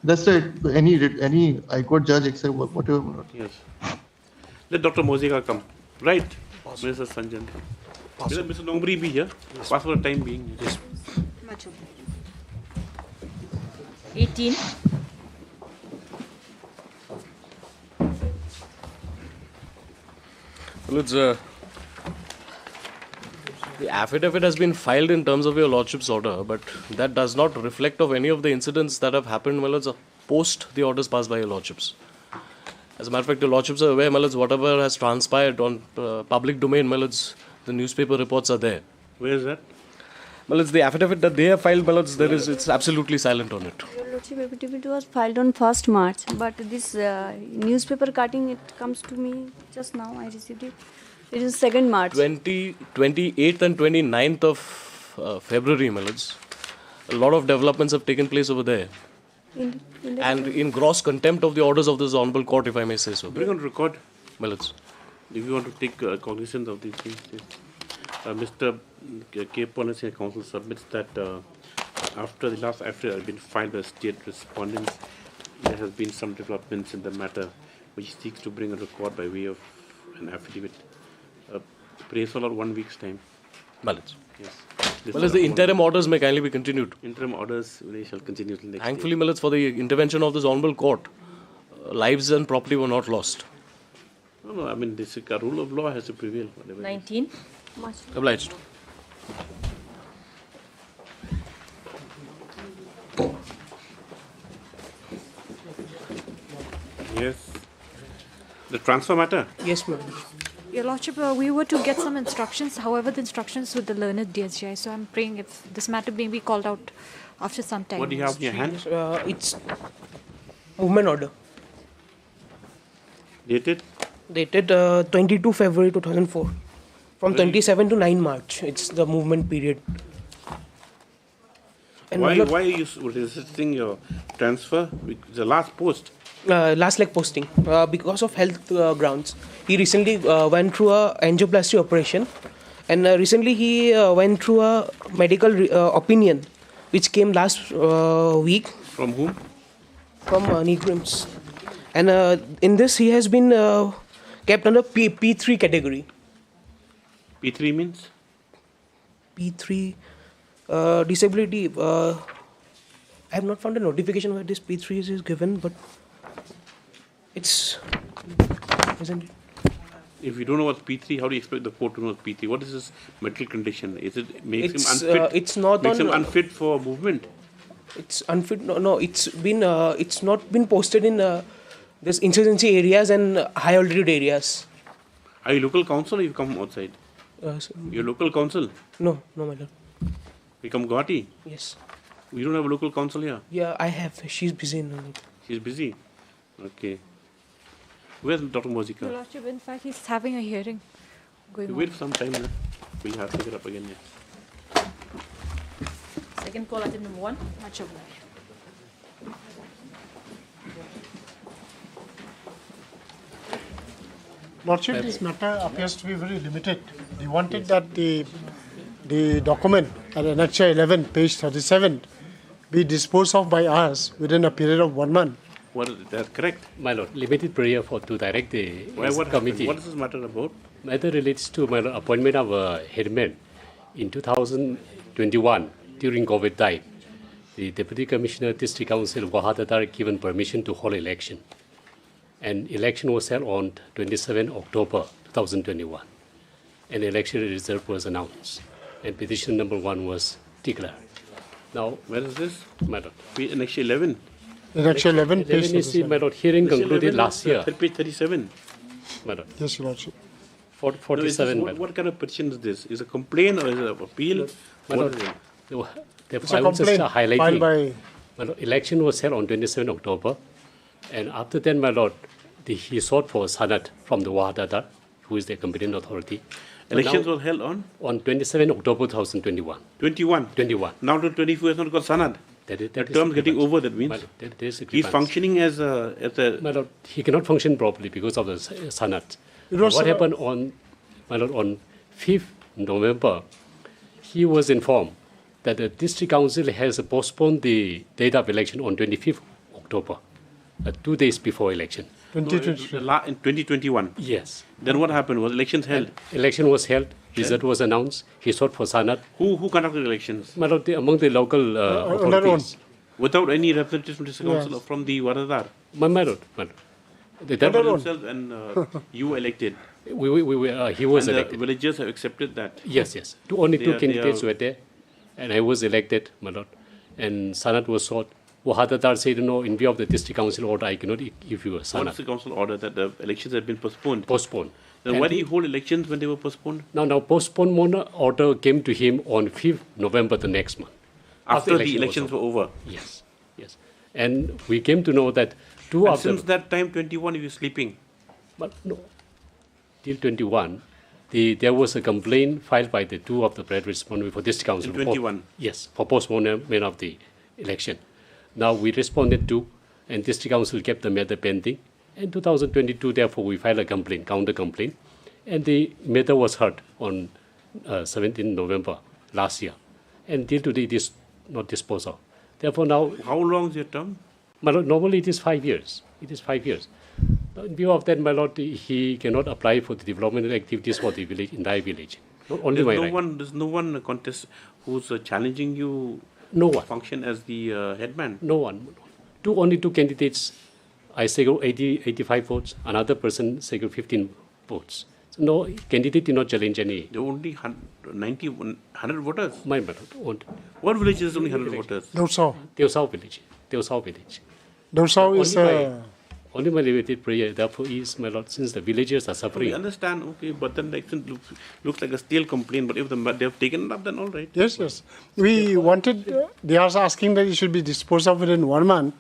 That's right. Any High Court judge except whatever. My lord. Yes. Let Dr. Mozika come. Right, Mr. Sanjan. Let Mr. Nongri be here. Yes. Pass for the time being. Yes. 18. Well, it's the affidavit has been filed in terms of your Lordship's order, but that does not reflect of any of the incidents that have happened, my lords, post the orders passed by your Lordships. As a matter of fact, your Lordships are aware, my lords, whatever has transpired on public domain, my lords, the newspaper reports are there. Where is that? Well, it's the affidavit that they have filed, my lords, it's absolutely silent on it. Your Lordship, affidavit was filed on 1st March, but this newspaper cutting, it comes to me just now, I received it. It is 2nd March. 28th and 29th of February, my lords. A lot of developments have taken place over there. And in gross contempt of the orders of this Honorable Court, if I may say so. Bring on record. My lords. If you want to take cognizance of these things, Mr. K. Policy Council submits that after the last affidavit has been filed by state respondents, there has been some developments in the matter which seeks to bring a record by way of an affidavit. Praise for 1 week's time. Balance. Yes. Well, as the interim orders may kindly be continued. Interim orders, they shall continue till next Thankfully, Millets, for the intervention of this Honorable Court, lives and property were not lost. No, I mean, this rule of law has to prevail. 19. Obliged. Yes. The transfer matter? Yes, ma'am. Your Lordship, we were to get some instructions. However, the instructions with the learned DSGI. So I'm praying if this matter may be called out after some time. What do you have in your hand? It's movement order. Dated? Dated 22 February 2004. From 27 to 9 March. It's the movement period. And why are you resisting your transfer? The last post? Last leg posting. Because of health grounds. He recently went through a angioplasty operation. And recently he went through a medical opinion which came last week. From whom? From Negrims. And in this he has been kept under P3 category. P3 means? P3 disability. I have not found a notification where this P3 is given, but it's isn't it? If you don't know what's P3, how do you expect the court to know what's P3? What is his mental condition? Is it makes him unfit? It's not makes him unfit for movement. It's unfit. No, it's been. It's not been posted in this insurgency areas and high altitude areas. Are you local council or you come outside? Your local council? No, my lord. You come Guwahati? Yes. You don't have a local council here? Yeah, I have. She's busy in it. She's busy? Okay. Where's Dr. Mozika? Your Lordship, in fact, he's having a hearing going on. Wait for some time now. We'll have to take it up again. Yeah. can call item number 1. Much obliged. Lordship, this matter appears to be very limited. They wanted that the document at Annexure 11, page 37, be disposed of by us within a period of 1 month. What is that correct? My lord, limited prayer to direct the What committee. What is this matter about? Matter relates to my lord, appointment of Headman in 2021 during COVID time. The Deputy Commissioner District Council Wahadatar given permission to hold election. And election was held on 27 October 2021. An election result was announced. And petition number 1 was declared. Now, where is this? My lord. Annexure 11. Annexure 11, page 11 is the, my lord, hearing concluded last year. Page 37. My lord. Yes, Your Lordship. 47. No, what kind of petition is this? Is it a complaint or is it an appeal? My What lord, is it? It's a I was just complaint highlighting. filed by... My lord, election was held on 27 October. And after that, my lord, he sought for sanad from the Wahadatar, who is the competent authority. Elections were held on? On 27 October 2021. 21? Now to 24 has not got sanad. The term getting over, that means. He's functioning as a... My lord, he cannot function properly because of the sanad. was, What happened on, my lord, on 5th November, he was informed that the district council has postponed the date of election on 25th October, 2 days before election. 2023. In 2021? Yes. Then what happened? Was elections held? Election was held. Result was announced. He sought for sanad. Who conducted elections? My lord, among the local authorities. Without any representatives from the council or from the Wahadatar? My lord. They themselves and you were elected? He was and elected. The villagers have accepted that? Yes. Only two candidates were there. And I was elected, my lord. And sanad was sought. Wahadatar said, no, in view of the district council order, I cannot give you a sanad. What's the council order that the elections have been postponed? Postponed. Then why did he hold elections when they were postponed? Now postponement order came to him on 5th November the next month. After the elections were over? Yes. And we came to know that since that time, 21, you were sleeping? But no. Till 21, there was a complaint filed by the two of the private respondents for district council. In 21? Yes, for postponement of the election. Now we responded to, and district council kept the matter pending. In 2022, therefore, we filed a complaint, counter complaint, and the matter was heard on 17 November last year. And till today, it is not disposed of. Therefore, now... How long is your term? My lord, normally it is 5 years. It is 5 years. Now, in view of that, my lord, he cannot apply for the developmental activities for the village, entire village. Not only there's no one contest who's challenging you to function as the headman? No one. Only two candidates. I secured 85 votes. Another person secured 15 votes. So no candidate did not challenge any. There were only 100 voters? My lord. What village is only 100 voters? Teosao village. Dorsao is... Only my limited prayer, therefore, is, my lord, since the villagers are suffering. We understand, okay, but then the action looks like a stale complaint, but if they have taken it up, then all right. Yes. We wanted, they are asking that it should be disposed of within 1 month.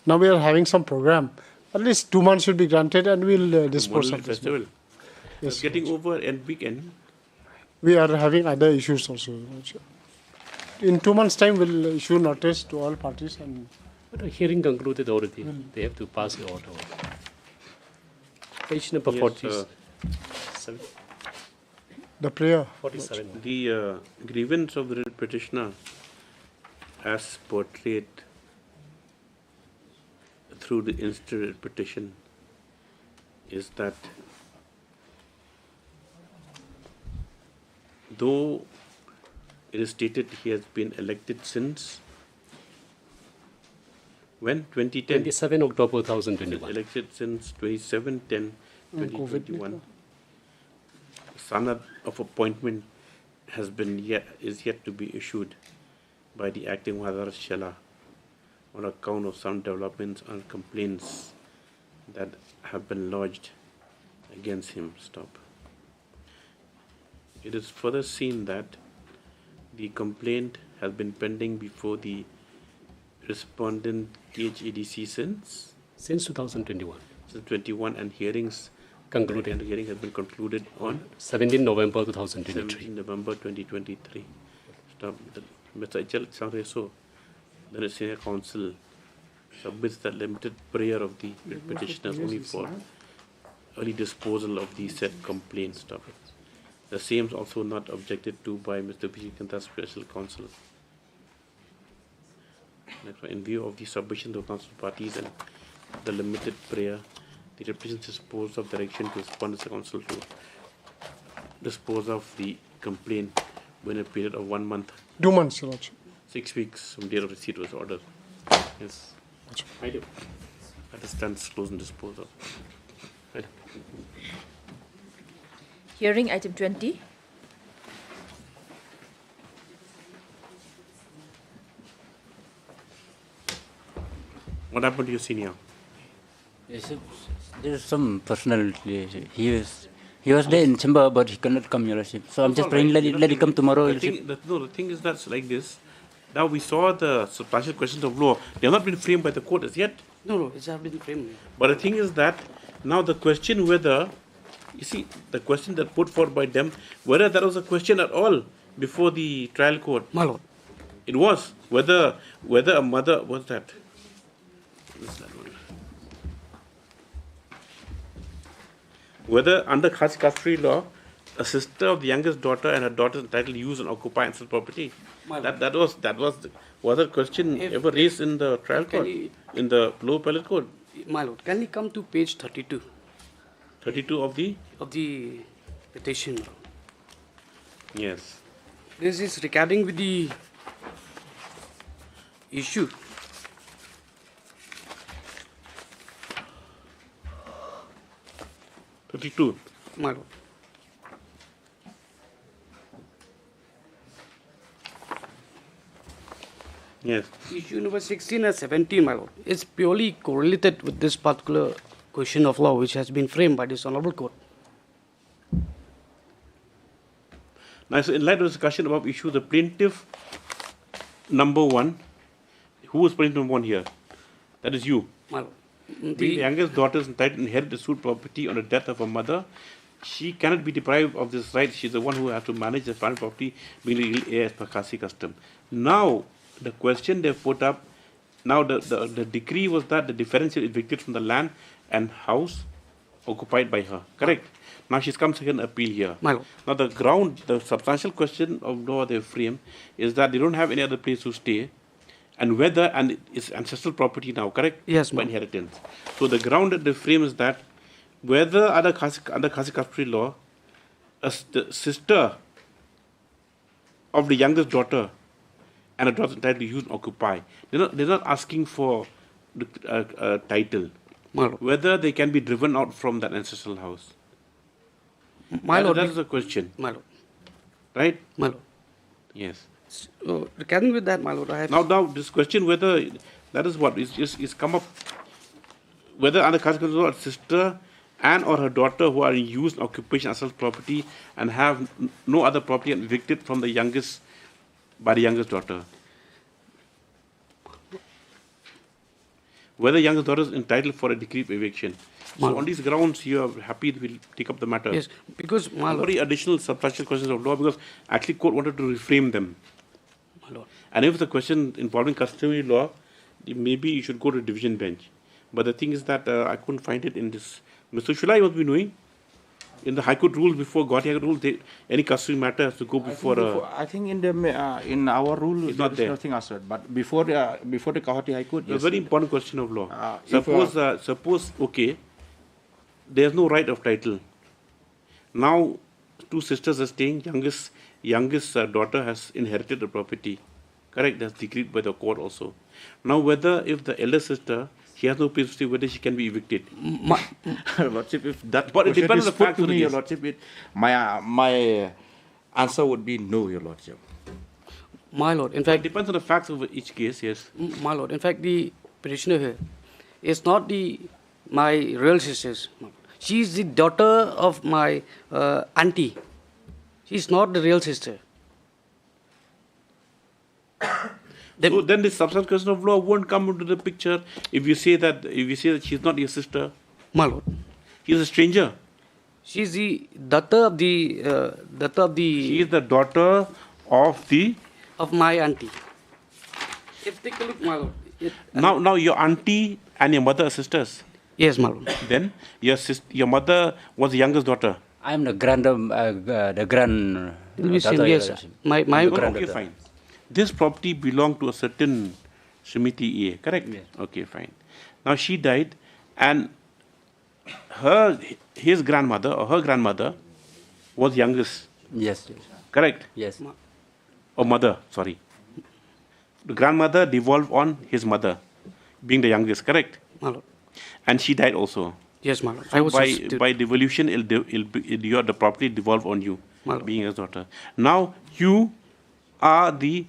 Now we are having some program. At least 2 months should be granted and we'll dispose of this. Festival. Yes. It's getting over and weekend. We are having other issues also. In 2 months' time, we'll issue notice to all parties and... But the hearing concluded already. They have to pass the order. Page number 47. The prayer. 47. The grievance of the petitioner as portrayed through the instant petition is that though it is stated he has been elected since when? 2010? 27 October 2021. Elected since 27/10/2021. Sanad of appointment is yet to be issued by the acting Wahadatar Shala on account of some developments and complaints that have been lodged against him. It is further seen that the complaint has been pending before the Respondent THEDC since 2021. Since 21, and hearings concluded. And the hearing has been concluded on 17 November 2023. 17 November 2023. Mr. H.L. Sanreso, then the senior counsel submits the limited prayer of the petitioners only for early disposal of the said complaints. The same is also not objected to by Mr. Vijayantanda's special counsel. In view of the submission of counsel parties and the limited prayer, the representatives dispose of direction to Respondent's counsel to dispose of the complaint within a period of 1 month. 2 months, Your Lordship. 6 weeks from date of receipt was ordered. Yes. I do. That stands close and dispose of. Right. Hearing item 20. What happened to your senior? Yes, there is some personal. He was there in chamber, but he cannot come, Your Lordship. So I'm just praying let it come tomorrow. The thing is that's like this. Now we saw the substantial questions of law. They have not been framed by the court as yet. No, it's have been framed. But the thing is that now the question whether, you see, the question that put forward by them, whether there was a question at all before the trial court. My lord. It was whether a mother was that. Whether under customary law, a sister of the youngest daughter and her daughter entitled to use and occupy ancestral property. That was a question ever raised in the trial court, in the lower appellate court. My lord, can we come to page 32? 32 of the petition. Yes. This is regarding with the issue. My lord. Yes. Issue number 16 and 17, my lord, is purely correlated with this particular question of law which has been framed by this honorable court. Now, so in light of the discussion about issue, the plaintiff number 1, who is plaintiff number 1 here? That is you. My lord. The youngest daughter is entitled to inherit the suit property on the death of her mother. She cannot be deprived of this right. She is the one who has to manage the family property, being legal heir as per Kasi custom. Now, the question they put up, now the decree was that the defendant is evicted from the land and house occupied by her. Correct? Now she's come second appeal here. Now the substantial question of law they frame is that they don't have any other place to stay. And whether, and it's ancestral property now, correct? Yes, by inheritance. So the ground that they frame is that whether under Kasi customary law, the sister of the youngest daughter and a daughter entitled to use and occupy, they're not asking for the title. Whether they can be driven out from that ancestral house. My lord, that is the question. My lord. Right? My lord. Yes. So, regarding with that, my lord, I have... Now this question whether, that is what is come up, whether under Kasi customary law, a sister and or her daughter who are in use and occupation as property and have no other property and evicted from the youngest, by the youngest daughter. Whether youngest daughter is entitled for a decree of eviction. So on these grounds, you are happy we'll take up the matter. Yes, because my lord, very additional substantial questions of law because actually court wanted to reframe them. My lord. And if the question involving customary law, maybe you should go to division bench. But the thing is that I couldn't find it in this. Mr. Shulai must be knowing. In the High Court rules, before Gautia rules, any customary matter has to go before. I think in the in our rule, it's not there. Nothing asserted. But before the Gauhatia High Court, yes. A very important question of law. Suppose okay, there is no right of title. Now, two sisters are staying. Youngest daughter has inherited the property. Correct. That's decreed by the court also. Now, whether if the elder sister, she has no place to stay, whether she can be evicted. Lordship, if that but it question depends is on the put facts to of me, the Your case. Lordship, my answer would be no, Your Lordship. My lord, in fact, it depends on the facts of each case. Yes. My lord, in fact, the petitioner here is not my real sisters. She is the daughter of my auntie. She is not the real sister. So then the substantial question of law won't come into the picture if you say that she's not your sister. My lord. She's a stranger. She is the daughter of the She is the daughter of the of my auntie. If take a look, my lord. Now your auntie and your mother are sisters. Yes, my lord. Then your mother was the youngest daughter. I am the grand. Yes, my okay, fine. This property belonged to a certain Srimati A, correct? Yes. Okay, fine. Now she died, and his grandmother or her grandmother was youngest. Yes, yes. Correct? Yes. Or mother, sorry. The grandmother devolved on his mother, being the youngest, correct? My lord. And she died also. Yes, my lord. So by devolution, the property devolve on you, being his daughter. Now you are the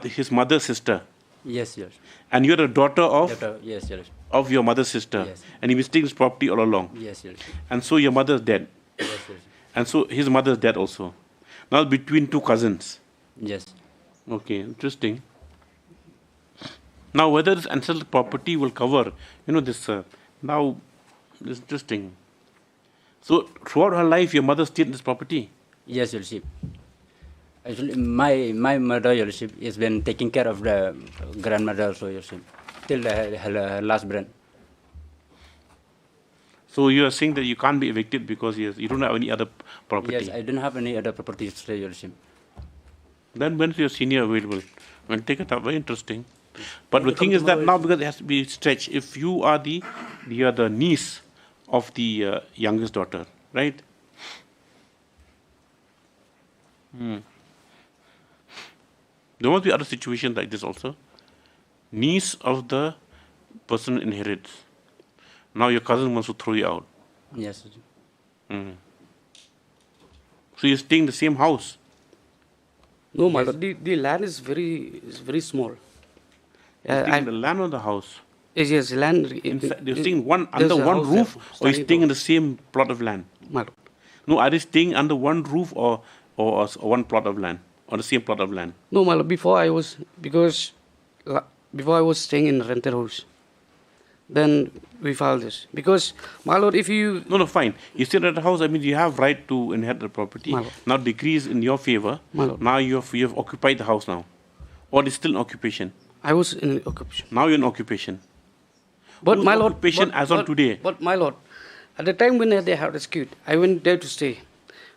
his mother's sister. Yes, yes. And you're the daughter of yes, yes. of your mother's sister. Yes. And he was taking his property all along. Yes, yes. And so your mother's dead. Yes, yes. And so his mother's dead also. Now between two cousins. Yes. Okay, interesting. Now whether this ancestral property will cover, this, now, this is interesting. So throughout her life, your mother stayed in this property? Yes, Your Lordship. Actually, my mother, Your Lordship, has been taking care of the grandmother also, Your Lordship, till her last breath. So you are saying that you can't be evicted because you don't have any other property? Yes, I don't have any other property to stay, Your Lordship. Then when is your senior available? Well, take it up, very interesting. But the thing is that now, because it has to be stretched, if you are the niece of the youngest daughter, right? There must be other situations like this also. Niece of the person inherits. Now your cousin wants to throw you out. Yes. So you're staying in the same house? No, my lord. The land is very small. You're staying in the land or the house? Yes, land. You're staying under one roof, or you're staying in the same plot of land? My lord. No, are they staying under one roof or one plot of land, or the same plot of land? No, my lord. Before I was staying in a rented house. Then we filed this because, my lord, if you no, fine. You stay at the house. I mean, you have right to inherit the property. Now decrees in your favor. Now you have occupied the house now, or it's still in occupation. I was in occupation. Now you're in occupation. But whose my lord, occupation as on today. But my lord, at the time when they have rescued, I went there to stay.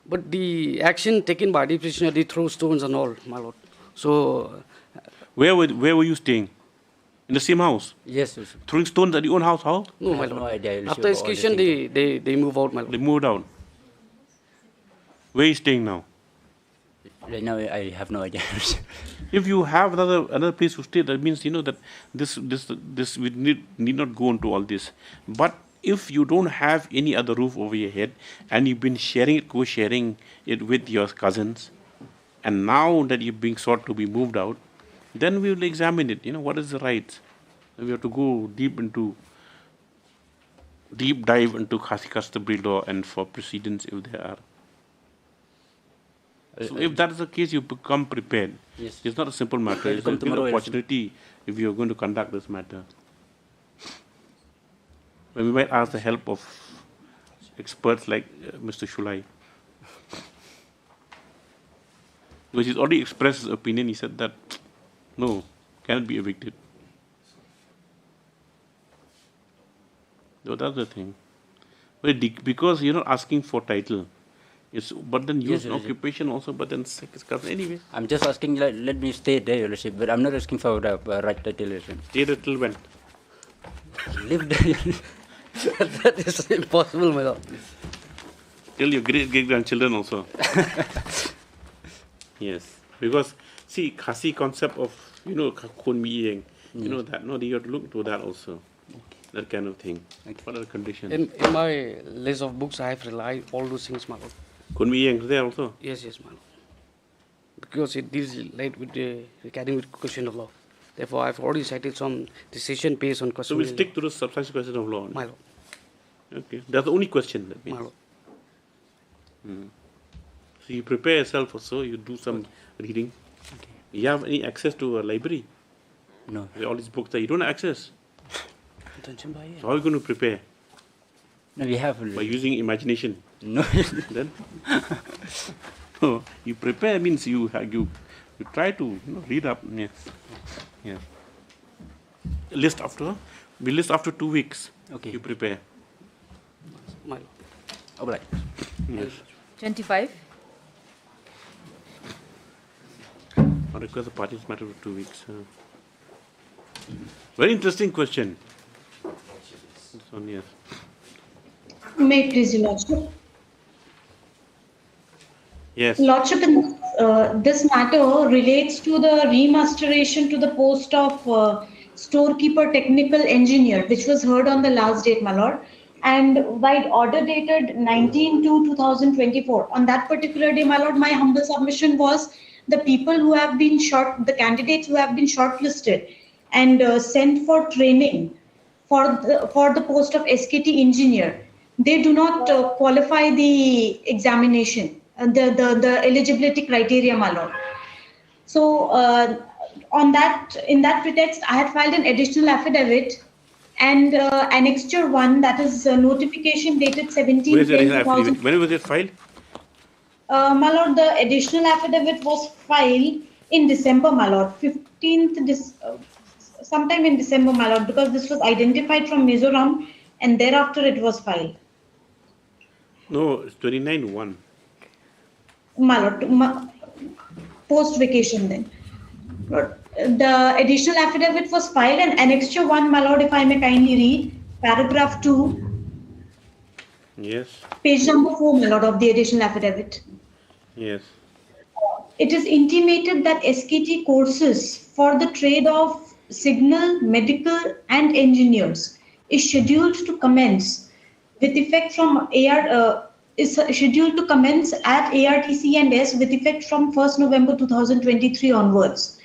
But the action taken by the prisoner, they throw stones and all, my lord. So, where were you staying? In the same house? Yes, yes. Throwing stones at your own house? How? No, my lord. No idea. After execution, they move out, my lord. They moved out. Where are you staying now? Right now, I have no idea. If you have another place to stay, that means that this we need not go into all this. But if you don't have any other roof over your head, and you've been co-sharing it with your cousins, and now that you're being sought to be moved out, then we will examine it. What is the right? We have to go deep dive into customary law and for proceedings if there are. So if that is the case, you become prepared. Yes. It's not a simple matter. It's an opportunity if you are going to conduct this matter. When we might ask the help of experts like Mr. Shulai. Because he's already expressed his opinion. He said that, no, cannot be evicted. So that's the thing. Because you're not asking for title. But then use occupation also, but then anyway. I'm just asking, let me stay there, Your Lordship, but I'm not asking for the right title, Your Lordship. Stay there till when? Live there. That is impossible, my lord. Till your great-grandchildren also. Yes. Because, see, Khasi concept of, Khun Miyeng, that, no, you have to look into that also. That kind of thing. What are the conditions? In my list of books, I have relied all those things, my lord. Could be young there also? Yes, my lord. Because it deals with the academic question of law. Therefore, I've already cited some decision based on customary. So we'll stick to the substantial question of law. My lord. Okay, that's the only question that means. My lord. So you prepare yourself also. You do some reading. Okay. You have any access to a library? No. All these books that you don't have access. So how are you going to prepare? No, we have. By using imagination. No. Then? No, you prepare means you try to read up. Yes. Yes. List after. We list after 2 weeks. Okay. You prepare. All right. Yes. 25. I request the parties matter for 2 weeks. Very interesting question. This one, yes. May it please, Your Lordship. Yes. Lordship, this matter relates to the remasteration to the post of storekeeper technical engineer, which was heard on the last date, my lord. And by order dated 19/2/2024, on that particular day, my lord, my humble submission was the people who have been the candidates who have been shortlisted and sent for training for the post of SKT engineer, they do not qualify the examination, the eligibility criteria, my lord. So in that pretext, I had filed an additional affidavit and annexure 1, that is notification dated 17/10/2000. When was it filed? My lord, the additional affidavit was filed in December, my lord, 15th sometime in December, my lord, because this was identified from Mizoram and thereafter it was filed. No, it's 29/1. My lord, post vacation then. The additional affidavit was filed and annexure 1, my lord, if I may kindly read, paragraph 2. Yes. Page number 4, my lord, of the additional affidavit. Yes. It is intimated that SKT courses for the trade of signal, medical and engineers is scheduled to commence with effect from is scheduled to commence at ARTC&S with effect from 1st November 2023 onwards.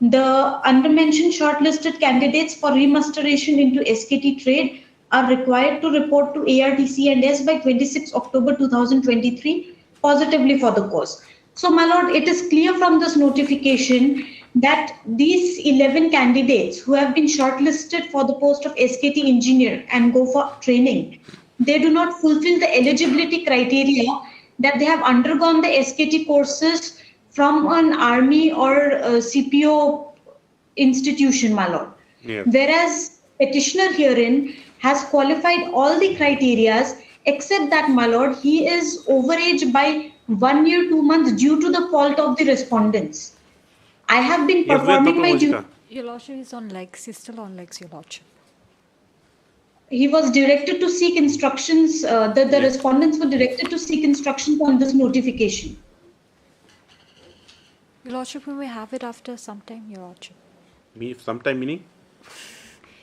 The undermentioned shortlisted candidates for remasteration into SKT trade are required to report to ARTC&S by 26 October 2023 positively for the course. So, my lord, it is clear from this notification that these 11 candidates who have been shortlisted for the post of SKT engineer and go for training, they do not fulfill the eligibility criteria that they have undergone the SKT courses from an army or CPO institution, my lord. Yes. Whereas petitioner herein has qualified all the criterias except that, my lord, he is overage by 1 year, 2 months due to the fault of the respondents. I have been performing my duty. Your Lordship is on legs. He's still on legs, Your Lordship. He was directed to seek instructions, the respondents were directed to seek instructions on this notification. Your Lordship, we may have it after some time, Your Lordship. Sometime meaning?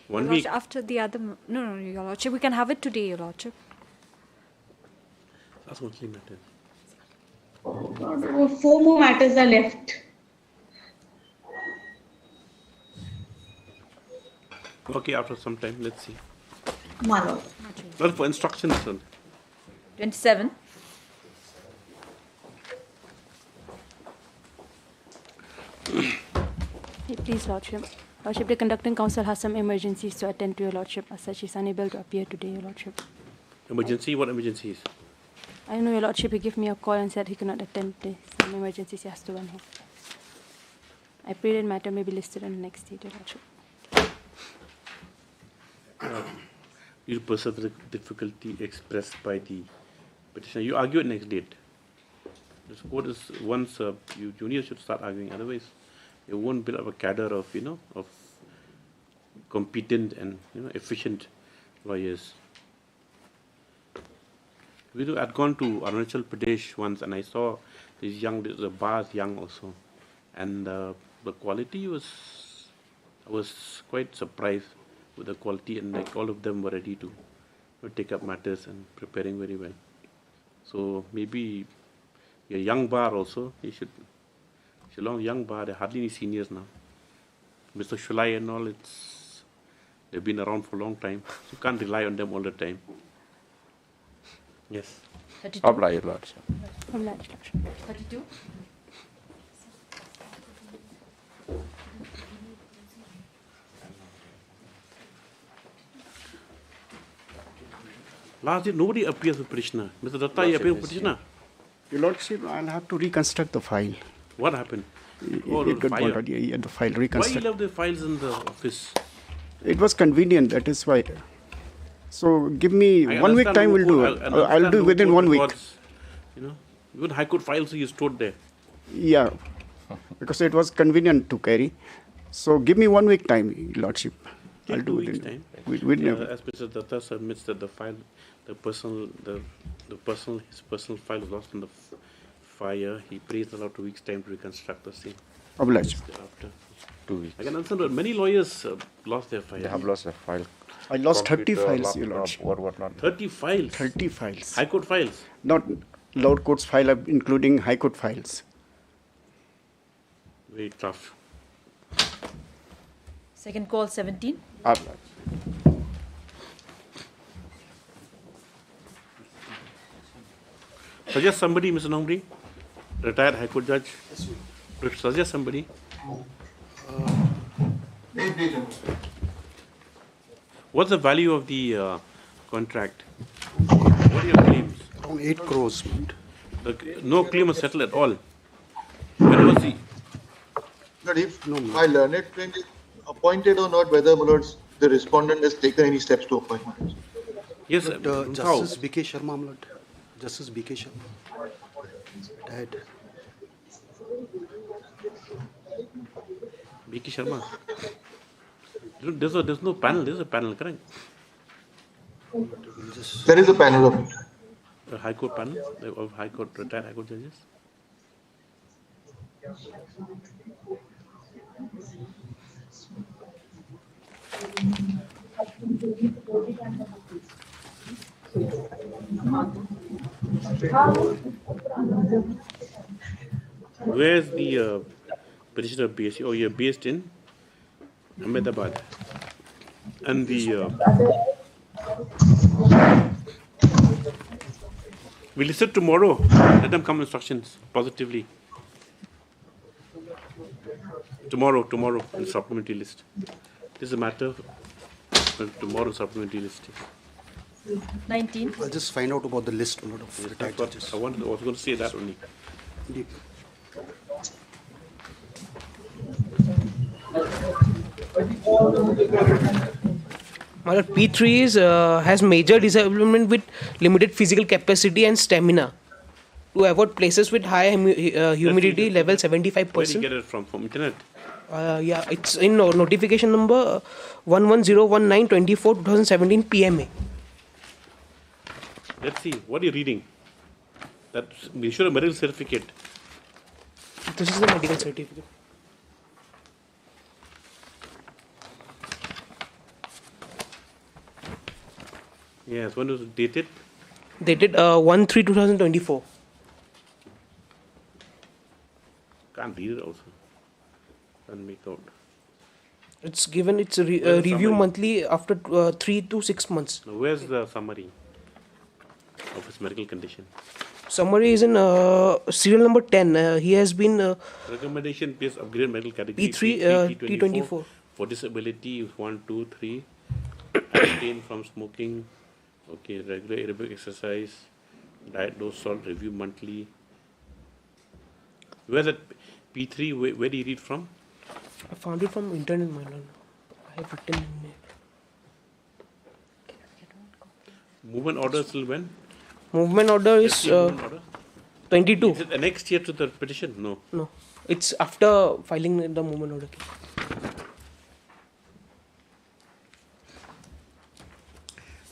1 Your week? Lordship, after the other... No, Your Lordship. We can have it today, Your Lordship. That's only matter. 4 more matters are left. Okay, after some time, let's see. My lord. Well, for instructions, sir. 27. Please, Lordship. Lordship, the conducting council has some emergencies to attend to, Your Lordship, as such is unable to appear today, Your Lordship. Emergency? What emergencies? I know, Your Lordship, he gave me a call and said he could not attend today. Some emergencies, he has to run home. I pray that matter may be listed on the next date, Your Lordship. You'll perceive the difficulty expressed by the petitioner. You argue at next date. This court is once you juniors should start arguing. Otherwise, you won't build up a cadre of of competent and efficient lawyers. I'd gone to Arunachal Pradesh once, and I saw these the bar is young also, and the quality I was quite surprised with the quality, and like all of them were ready to take up matters and preparing very well. So maybe a young bar also, you should Shillong young bar, there are hardly any seniors now. Mr. Shulai and all, they've been around for a long time, so you can't rely on them all the time. Yes. 32. Apply, Your Lordship. 32. Last day, nobody appears with petitioner. Mr. Datta, you appear with petitioner? Your Lordship, I'll have to reconstruct the file. What happened? It got fire. burnt out. Yeah, the file Why reconstruct. you left the files in the office? It was convenient, that is why. So give me I 1 week understand time, we'll do local- it. I I'll understand do within local 1 week. records, You know, even High Court files you stored there. Yeah, because it was convenient to carry. So give me 1 week time, Your Lordship. Take I'll do 2 it. weeks in- time. Within- As Mr. Datta submits that the file, his personal file was lost in the fire. He prays allowed 2 weeks time to reconstruct the scene. Obliged. After 2 weeks. I can understand that many lawyers lost their file. They have lost their file. I lost 30 Computer, files, laptop, Your Lordship. what not. 30 files? 30 files. High Court files? Not lower courts file, including High Court files. Very tough. Second call 17. Suggest somebody, Mr. Nongri, retired High Court judge. Suggest somebody. What's the value of the contract? What are your claims? Around 8 crores. No claim was settled at all. When was the But if my learned friend is appointed or not, whether, my lords, the respondent has taken any steps to appointment. Yes, Justice B.K. Sharma, my lord. Justice B.K. Sharma. Retired. B.K. Sharma. There's no panel. There's a panel, correct? There is a panel of it. A High Court panel of High Court retired High Court judges. Where's the petitioner based? Oh, you're based in Ahmedabad. And the we'll list it tomorrow. Let them come instructions positively. Tomorrow, in supplementary list. This is a matter of tomorrow supplementary list. 19. I'll just find out about the list, my lord, of Yes, retired that's judges. what I was going to say that only. Indeed. My lord, P3 has major disablement with limited physical capacity and stamina to avoid places with high humidity level 75%. Where did you get it from? From internet? Yeah, it's in notification number 1101924/2017 PMA. Let's see. What are you reading? That's be sure a medical certificate. This is the medical certificate. Yes, when was it dated? Dated 1/3/2024. Can't read it also. Can't make out. It's given its Where's the review summary? monthly after 3 to 6 months. Now, where's the summary of his medical condition? Summary is in serial number 10. He has been Recommendation based upgrade medical category P3 T24. for disability 1, 2, 3. Abstain from smoking. Okay, regular aerobic exercise. Diet, dose, salt, review monthly. Where's that P3? Where do you read from? I found it from internet, my lord. I have written in it. Movement order till when? Movement order is Let's see, movement order. 22. Is it annexed here to the petition? No. No, it's after filing the movement order.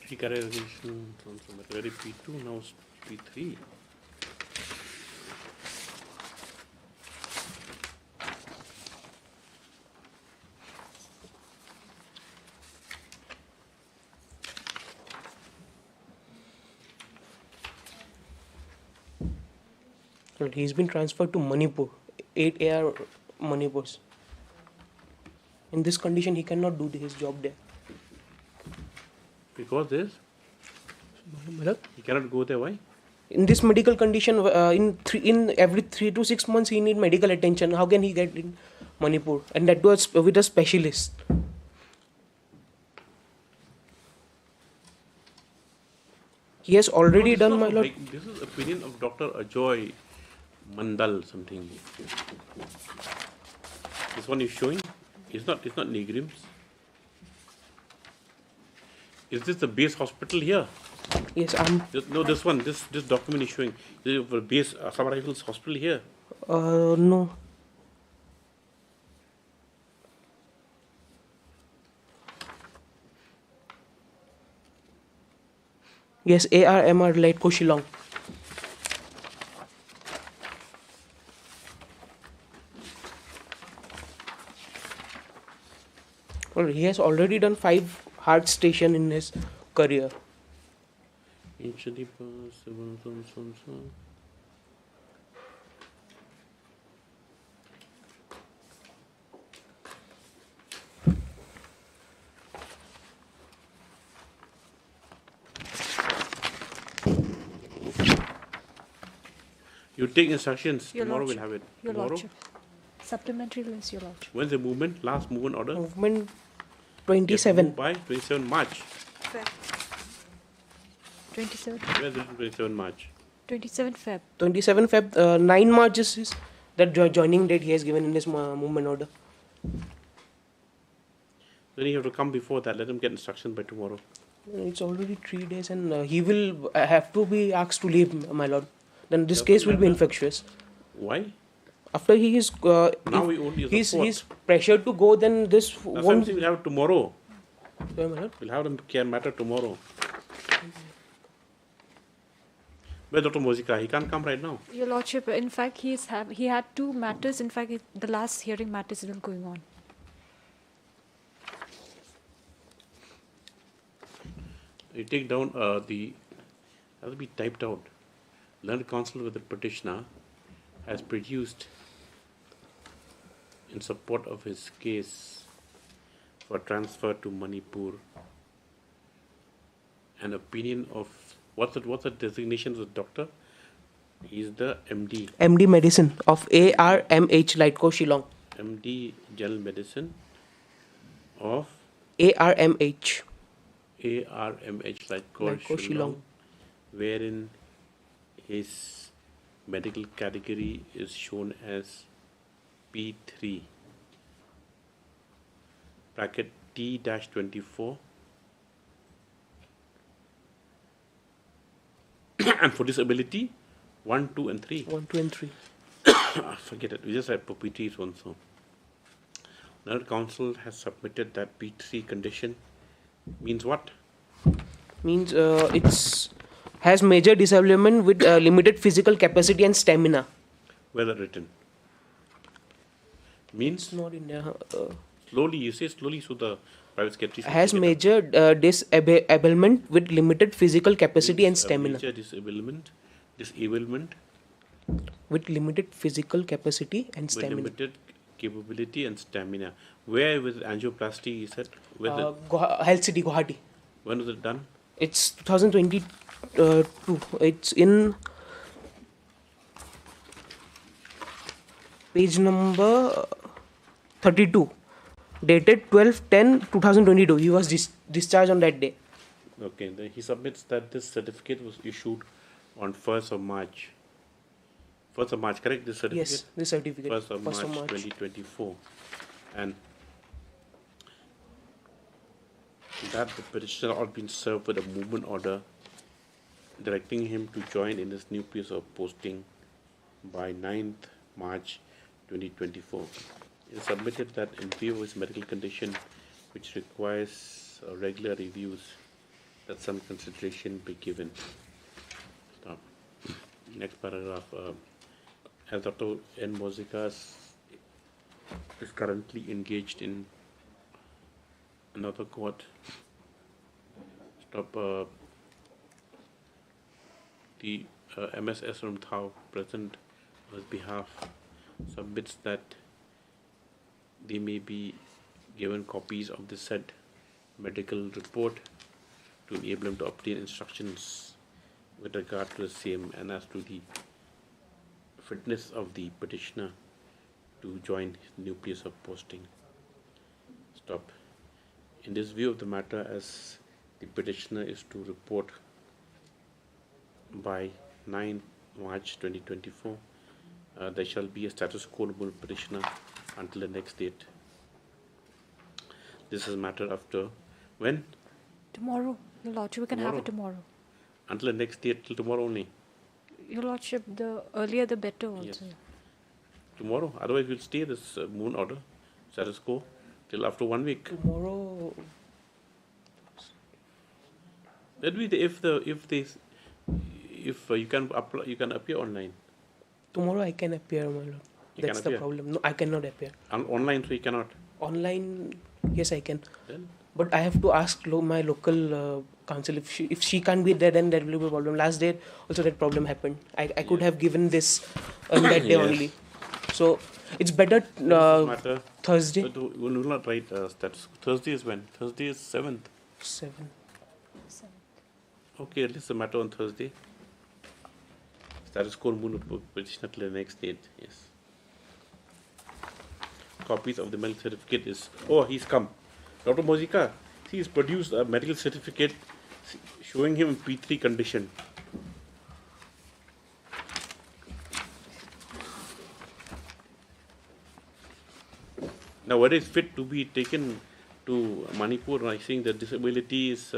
Regularization, very P2, now it's P3. But he's been transferred to Manipur, 8 AR Manipurs. In this condition, he cannot do his job there. Because this? He cannot go there, why? In this medical condition, in every 3 to 6 months, he need medical attention. How can he get in Manipur? And that was with a specialist. He has already No, done, my lord. This is opinion of Dr. Ajoy Mandal something. This one is showing. It's not Negrims. Is this the base hospital here? Yes, No, this one. This document is showing. Is it the base Assam Rifles hospital here? No. Yes, ARMR Light Co Shillong. Well, he has already done 5 hard station in his career. You take instructions. Your Tomorrow Lordship. we'll have it. Your Tomorrow. Lordship. Supplementary list, Your Lordship. When's the movement? Last movement order? Movement 27. By 27 March. Feb. 27. Where is it 27 March? 27 Feb. 27 Feb. 9 March is that joining date he has given in his movement order. Then you have to come before that. Let him get instructions by tomorrow. It's already 3 days and he will have to be asked to leave, my lord. Then this case will be infectious. Why? After he is Now we only use the he's pressured to go, then this won't. We'll have it tomorrow. Sorry, my lord. We'll have the care matter tomorrow. Where Dr. Mozika? He can't come right now. Your Lordship, in fact, he had 2 matters. In fact, the last hearing matter is still going on. You take down the has to be typed out. Learned counsel with the petitioner has produced in support of his case for transfer to Manipur an opinion of what's the designation of the doctor? He's the MD. MD medicine of ARMH Lightco Shillong. MD general medicine of ARMH. ARMH Lightco Shillong, wherein his medical category is shown as P3 bracket T-24 and for disability 1, 2 and 3. 1, 2 and 3. Forget it. We just have P3 so and so. Learned counsel has submitted that P3 condition means what? Means it's has major disablement with limited physical capacity and stamina. Where that written? Means? It's not in there. Slowly, you say slowly so the private secretary Has major disablement with limited physical capacity and stamina. Major disablement with limited physical capacity and stamina. With limited capability and stamina. Where with angioplasty, you said? Health City, Guwahati. When was it done? It's 2022. It's in page number 32. Dated 12/10/2022. He was discharged on that day. Okay, then he submits that this certificate was issued on 1st of March. 1st of March, correct? This certificate? Yes, this certificate. 1st of March 2024. And that the petitioner had been served with a movement order directing him to join in this new place of posting by 9th March 2024. He submitted that in view of his medical condition, which requires regular reviews, that some consideration be given. Stop. Next paragraph. As Dr. N. Mozika is currently engaged in another court. Stop. The MSS Rumthau, present on his behalf, submits that they may be given copies of the said medical report to enable him to obtain instructions with regard to the same and as to the fitness of the petitioner to join his new place of posting. Stop. In this view of the matter, as the petitioner is to report by 9 March 2024, there shall be a status quo moon petitioner until the next date. This is a matter after when? Tomorrow, Your Lordship. We can have it tomorrow. Until the next date, till tomorrow only. Your Lordship, the earlier the better also. Yes. Tomorrow. Otherwise, we'll stay this moon order, status quo, till after 1 week. Tomorrow. That will be if you can apply, you can appear online. Tomorrow I can appear, my lord. That's the problem. No, I cannot appear. Online, so you cannot. Online, yes, I can. Then? But I have to ask my local council if she can't be there, then there will be a problem. Last day also that problem happened. I could have given this on that day only. So it's better Thursday. But we will not write status. Thursday is when? Thursday is 7th. 7th. Okay, at least the matter on Thursday. Status quo moon petitioner till the next date. Yes. Copies of the medical certificate is. Oh, he's come. Dr. Mozika, he's produced a medical certificate showing him P3 condition. Now, whether it's fit to be taken to Manipur, I think the disability is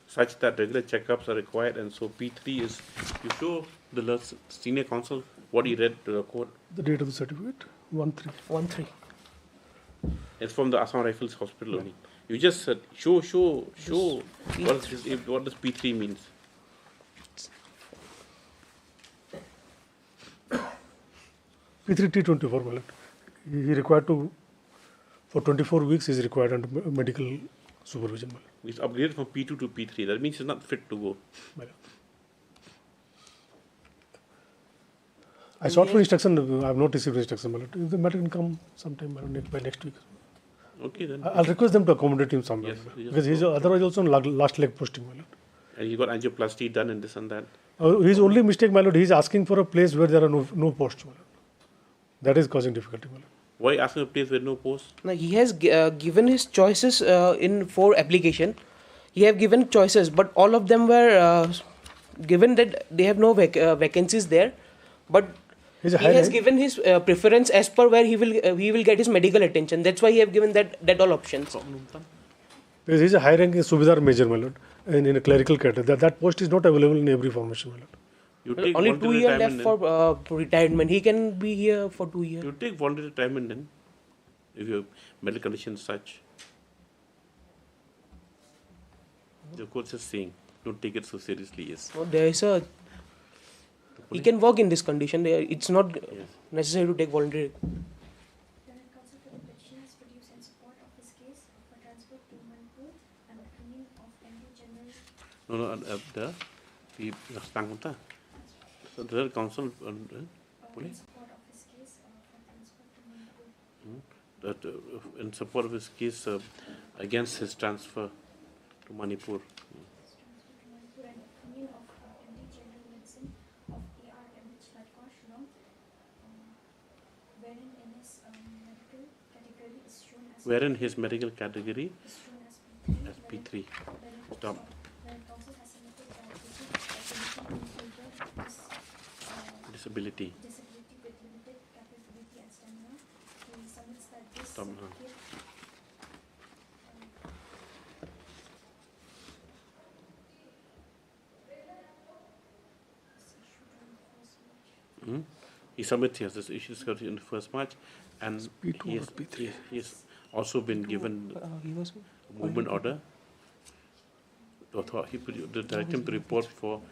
such that regular checkups are required, and so P3 is. You show the senior counsel what he read to the court. The date of the certificate, 1/3. 1/3. It's from the Assam Rifles Hospital only. You just said, show what does P3 means. P3 T24, well, he required to, for 24 weeks, he is required under medical supervision. It's upgraded from P2 to P3. That means he's not fit to go. I sought for instruction. I have not received instruction. If the matter can come sometime by next week. Okay, then. I'll request them to accommodate him somewhere. Yes, because he's otherwise also on last leg posting. And he got angioplasty done and this and that. His only mistake, my lord, he's asking for a place where there are no posts. That is causing difficulty. Why asking a place with no posts? No, he has given his choices in 4 application. He have given choices, but all of them were given that they have no vacancies there. But he has given his preference as per where he will get his medical attention. That's why he have given that all options. Because he's a high ranking Subedar Major, my lord, and in a clerical category. That post is not available in every formation, my lord. Only 2 years left for retirement. He can be here for 2 years. You take voluntary retirement then, if your medical condition is such. The court is saying, don't take it so seriously. Yes. No, there is a. He can work in this condition. It's not necessary to take voluntary. No, the so the counsel that in support of his case against his transfer to Manipur. Wherein his medical category as P3. Stop. Disability. Stop. He submits this issue discovered in the 1st March, and he has also been given a movement order. He directed him to report for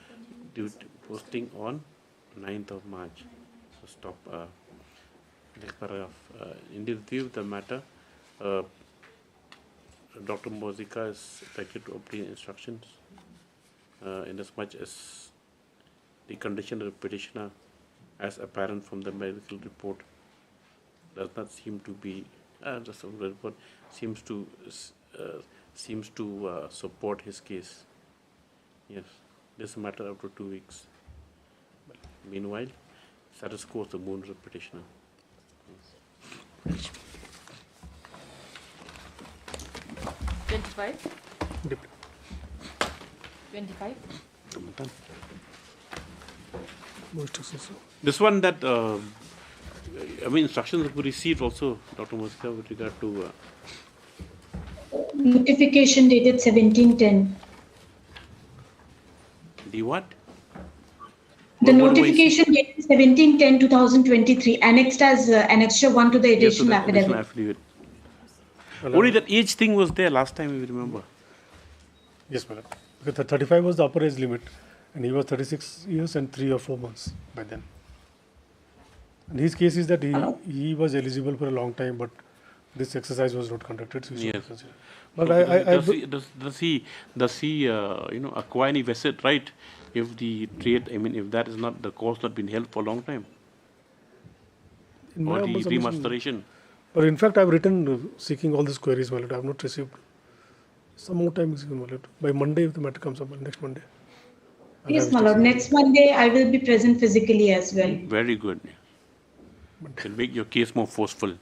posting on 9th of March. So stop. Next paragraph. In the review of the matter, Dr. Mozika is expected to obtain instructions in as much as the condition of the petitioner, as apparent from the medical report, does not seem to be report seems to support his case. Yes, this is a matter after 2 weeks. But meanwhile, status quo of the moon petitioner. 25. 25. No instructions. This one that, I mean, instructions we received also, Dr. Mosika, with regard to. Notification dated 1710. The what? The notification dated 1710-2023, annexed as Annexure 1 to the additional affidavit. Only that each thing was there last time, if you remember. Yes, madam. Because the 35 was the upper age limit, and he was 36 years and 3 or 4 months by then. And his case is that he was eligible for a long time, but this exercise was not conducted. So Yes. But So does he acquire any vested right if the trade, I mean, if that is not the course not been held for a long time? Or the remasteration? But in fact, I've written seeking all these queries, my lord. I have not received. Some more time is given, my lord. By Monday, if the matter comes up, next Monday. Yes, my lord. Next Monday, I will be present physically as well. Very good. Can make your case more forceful.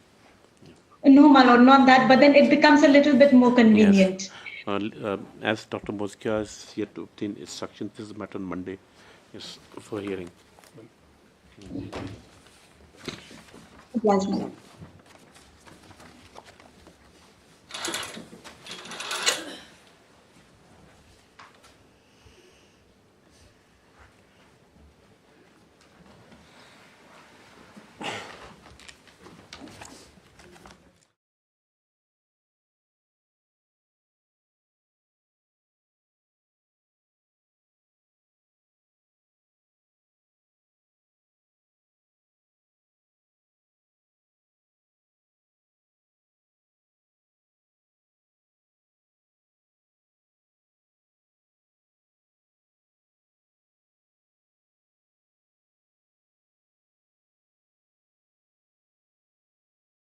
No, my lord, not that. But then it becomes a little bit more convenient. Yes. As Dr. Mosika is here to obtain instructions, this is matter on Monday. Yes, for hearing. Yes, my lord.